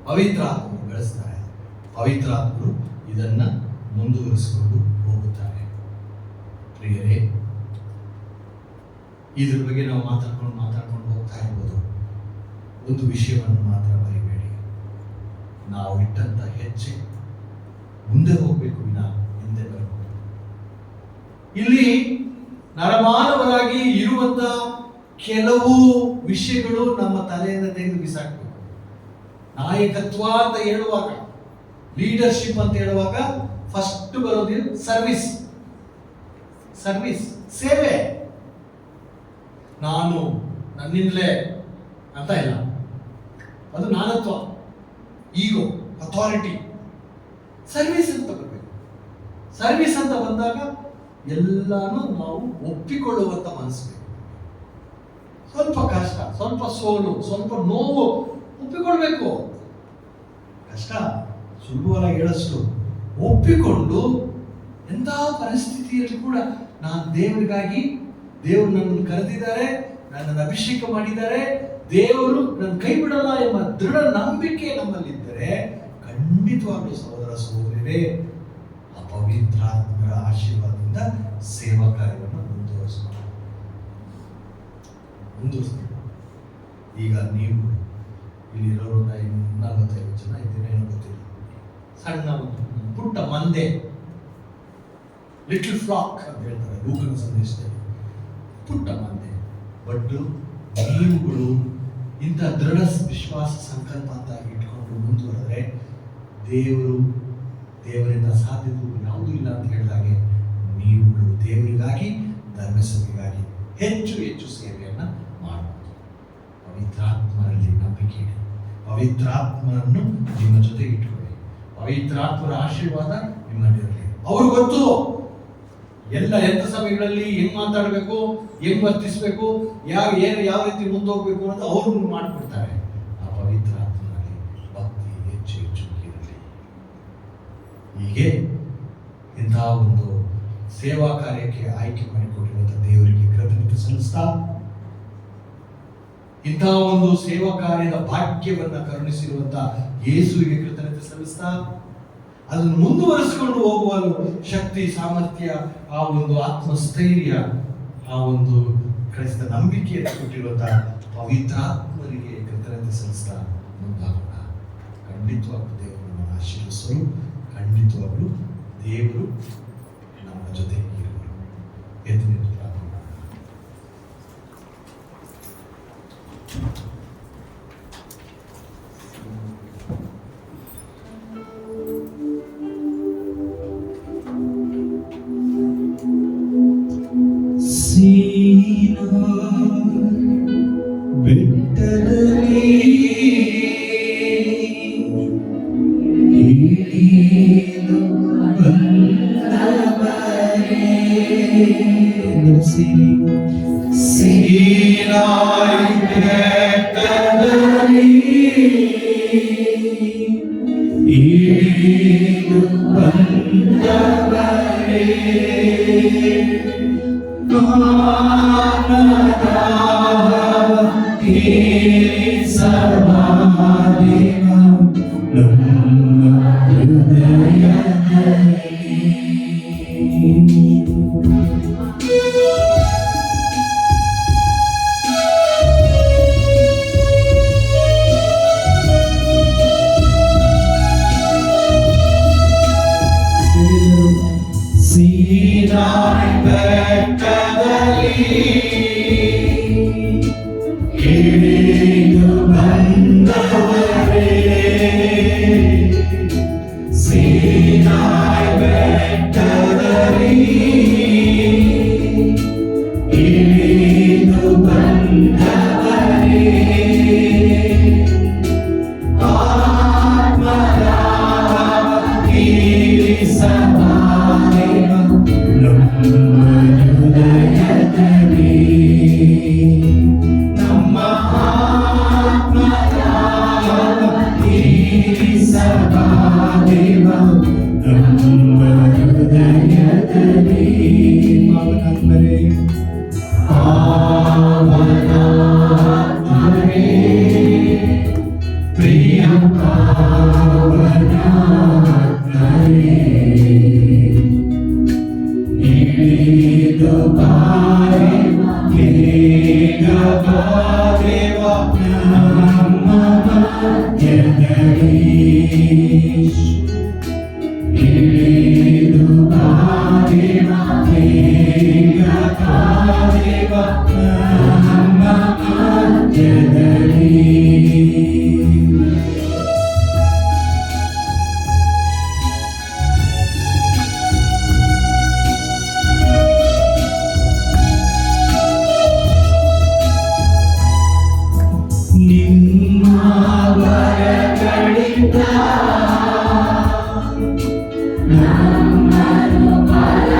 ಪವಿತ್ರಾತ್ಮರು ಬೆಳೆಸ್ತಾರೆ, ಪವಿತ್ರಾತ್ಮರು ಇದನ್ನ ಮುಂದುವರಿಸಿಕೊಂಡು ಹೋಗುತ್ತಾರೆ. ಪ್ರಿಯರೇ, ಇದ್ರ ಬಗ್ಗೆ ನಾವು ಮಾತಾಡ್ಕೊಂಡು ಹೋಗ್ತಾ ಇರ್ಬೋದು. ಒಂದು ವಿಷಯವನ್ನು ಮಾತ್ರ ಮರಿಬೇಡಿ, ನಾವು ಇಟ್ಟಂತ ಹೆಜ್ಜೆ ಮುಂದೆ ಹೋಗ್ಬೇಕು, ವಿನ ಹಿಂದೆ ಬರಬೇಕು. ಇಲ್ಲಿ ನರಮಾನವರಾಗಿ ಇರುವಂತ ಕೆಲವು ವಿಷಯಗಳು ನಮ್ಮ ತಲೆಯಿಂದ ತೆಗೆದು ಬಿಸಾಕಬೇಕು. ನಾಯಕತ್ವ ಅಂತ ಹೇಳುವಾಗ, ಲೀಡರ್ಶಿಪ್ ಅಂತ ಹೇಳುವಾಗ ಫಸ್ಟ್ ಬರೋದು ಸರ್ವಿಸ್, ಸೇವೆ. ನಾನು ನನ್ನಿಂದಲೇ ಅಂತ ಇಲ್ಲ, ಅದು ನಾನತ್ವ, ಈಗೋ, ಅಥಾರಿಟಿ. ಸರ್ವಿಸ್ ಅಂತ ಬರಬೇಕು. ಸರ್ವಿಸ್ ಅಂತ ಬಂದಾಗ ಎಲ್ಲಾನು ನಾವು ಒಪ್ಪಿಕೊಳ್ಳುವಂತ ಮನಸ್ಸು ಬೇಕು. ಸ್ವಲ್ಪ ಕಷ್ಟ, ಸ್ವಲ್ಪ ಸೋಲು, ಸ್ವಲ್ಪ ನೋವು ಒಪ್ಪಿಕೊಳ್ಬೇಕು. ಕಷ್ಟ ಸುಲಭವಾಗಿ ಹೇಳಷ್ಟು ಒಪ್ಪಿಕೊಂಡು ಎಂಥ ಪರಿಸ್ಥಿತಿಯಲ್ಲಿ ಕೂಡ ನಾನು ದೇವರಿಗಾಗಿ, ದೇವರು ನನ್ನನ್ನು ಕರೆದಿದ್ದಾರೆ, ನನ್ನನ್ನು ಅಭಿಷೇಕ ಮಾಡಿದ್ದಾರೆ, ದೇವರು ನನ್ನ ಕೈ ಬಿಡಲ್ಲ ಎಂಬ ದೃಢ ನಂಬಿಕೆ ನಮ್ಮಲ್ಲಿದ್ದರೆ ಖಂಡಿತವಾಗ್ಲೂ ಸಹೋದರ ಸಹೋದರಿಯರೇ ಆ ಪವಿತ್ರಾತ್ಮರ ಆಶೀರ್ವಾದದಿಂದ ಸೇವಾ ಕಾರ್ಯವನ್ನು ಮುಂದುವರಿಸಬಹುದು. ಈಗ ನೀವು ಇಲ್ಲಿರೋರು 45 ಜನ ಇದ್ದೀರೇನೋ ಗೊತ್ತಿಲ್ಲ. ಸಣ್ಣ ಒಂದು ಪುಟ್ಟ ಮಂದೆ, ಲಿಟಲ್ ಫ್ಲಾಕ್ ಅಂತ ಹೇಳ್ತಾರೆ ಲೂಕನ ಸಂದೇಶದಲ್ಲಿ, ಪುಟ್ಟ ಮಂದೆ. ಬಟ್ ನೀವುಗಳು ಇಂಥ ದೃಢ ವಿಶ್ವಾಸ ಸಂಕಲ್ಪ ಅಂತ ಇಟ್ಕೊಂಡು ಮುಂದುವರೆದ್ರೆ ದೇವರಿಂದ ಸಾಧ್ಯತೆ ಯಾವುದೂ ಇಲ್ಲ ಅಂತ ಹೇಳಿದಾಗೆ ನೀವುಗಳು ದೇವರಿಗಾಗಿ, ಧರ್ಮಸಭೆಗಾಗಿ ಹೆಚ್ಚು ಹೆಚ್ಚು ಸೇವೆಯನ್ನು ಮಾಡಬಹುದು. ಪವಿತ್ರಾತ್ಮರಲ್ಲಿ ನಂಬಿಕೆ ಇಡಿ, ಪವಿತ್ರಾತ್ಮರನ್ನು ನಿಮ್ಮ ಜೊತೆಗೆ ಇಟ್ಕೊಳ್ಳಿ, ಪವಿತ್ರಾತ್ಮರ ಆಶೀರ್ವಾದ ನಿಮ್ಮಲ್ಲಿರಲಿ. ಅವ್ರು ಗೊತ್ತು ಎಂಥ ಸಮಯಗಳಲ್ಲಿ ಹೆಂಗ್ ಮಾತಾಡಬೇಕು, ಹೆಂಗ್ ವರ್ತಿಸ್ಬೇಕು, ಯಾವ ರೀತಿ ಮುಂದೋಗ್ಬೇಕು ಅಂತ ಅವರು ಮಾಡಿಕೊಡ್ತಾರೆ. ಆ ಪವಿತ್ರಾತ್ಮನಲ್ಲಿ ಭಕ್ತಿ ಹೆಚ್ಚು ಹೆಚ್ಚು ಇರಲಿ. ಹೀಗೆ ಇಂತಹ ಒಂದು ಸೇವಾ ಕಾರ್ಯಕ್ಕೆ ಆಯ್ಕೆ ಮಾಡಿಕೊಟ್ಟಿರುವಂಥ ದೇವರಿಗೆ ಕೃತಜ್ಞತೆ ಸಲ್ಲಿಸ್ತಾ, ಇಂತಹ ಒಂದು ಸೇವಾ ಕಾರ್ಯದ ಭಾಗ್ಯವನ್ನ ಕರುಣಿಸಿರುವಂತ ಯೇಸುವಿಗೆ ಕೃತಜ್ಞತೆ ಸಲ್ಲಿಸ್ತಾ, ಅದನ್ನು ಮುಂದುವರಿಸಿಕೊಂಡು ಹೋಗುವಲು ಶಕ್ತಿ, ಸಾಮರ್ಥ್ಯ, ಆ ಒಂದು ಆತ್ಮಸ್ಥೈರ್ಯ, ಆ ಒಂದು ಕ್ರೈಸ್ತ ನಂಬಿಕೆಯನ್ನು ಕೊಟ್ಟಿರುವಂತಹ ಪವಿತ್ರಾತ್ಮರಿಗೆ ಕೃತಜ್ಞತೆ ಸಲ್ಲಿಸ್ತಾ ಮುಂದಾಗೋಣ. ಖಂಡಿತವಾಗ್ಲೂ ದೇವರು ನಮ್ಮನ್ನು ಆಶೀರ್ವಿಸಲು, ಖಂಡಿತವಾಗ್ಲೂ ದೇವರು ನಮ್ಮ ಜೊತೆ ಇರುವರು. ಎದ್ದು ನಿಂತು ಪ್ರಾರ್ಥನೆ ಮಾಡೋಣ. ನಮ್ಮನ್ನು ಬಲ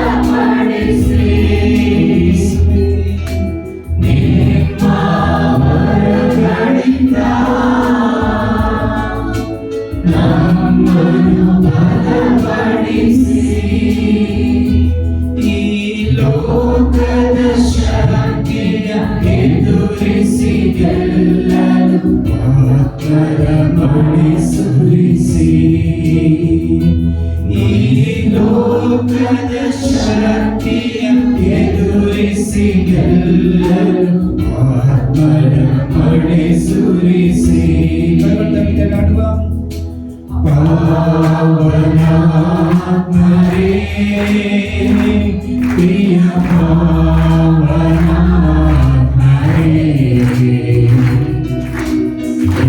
ಎದುರಿಸಿ ಗೆಲ್ಲಲು ಆತ್ಮರ ಮಳೆ ಸುರಿಸಿ ಈ ಲೋಕದ ಶಕ್ತಿಯ ಎದುರಿಸಿ ಗೆಲ್ಲಲು ಆತ್ಮರ ಮಳೆ ಸುರಿಸಿ ಆಡುವ ಪಾವನಾತ್ಮರೇ ಪ್ರಿಯ ಪಾವನಾತ್ಮರೇ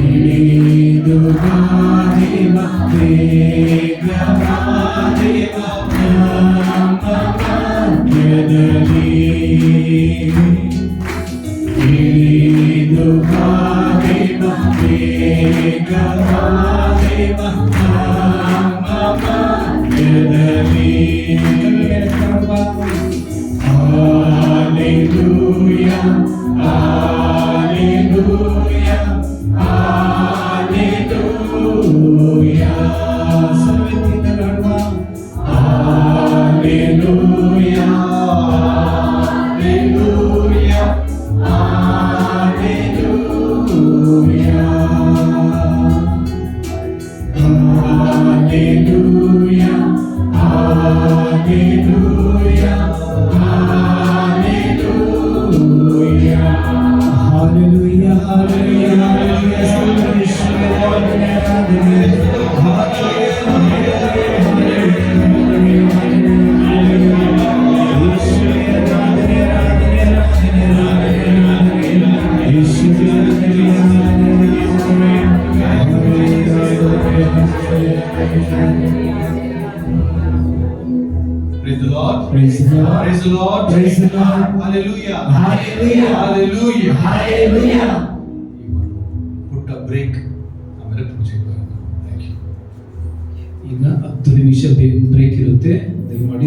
ಇಳಿದು ಬಾರಿವ ಬೇಗವಾದಿವ ನಮ್ಮ ಮಧ್ಯದಲ್ಲಿ ಇಳಿದು ಬಾರಿವ ಬೇಗವಾದಿವ ನಮ್ಮ ಮಧ್ಯದಲ್ಲಿ Hallelujah, Hallelujah, Hallelujah. Hallelujah, Hallelujah, Hallelujah, Hallelujah, Hallelujah, Hallelujah, Praise the Lord. Praise the Lord. Praise the Lord. Praise the Lord. Hallelujah. Hallelujah. Hallelujah. Hallelujah. ಪುಟ್ಟ ಬ್ರೇಕ್ ಆಮೇಲೆ ಪೂಜೆಗೆ ಬರೋಣ. Thank you. ಈಗ 10 ನಿಮಿಷ ಬ್ರೇಕ್ ಇರುತ್ತೆ. ದಯಮಾಡಿ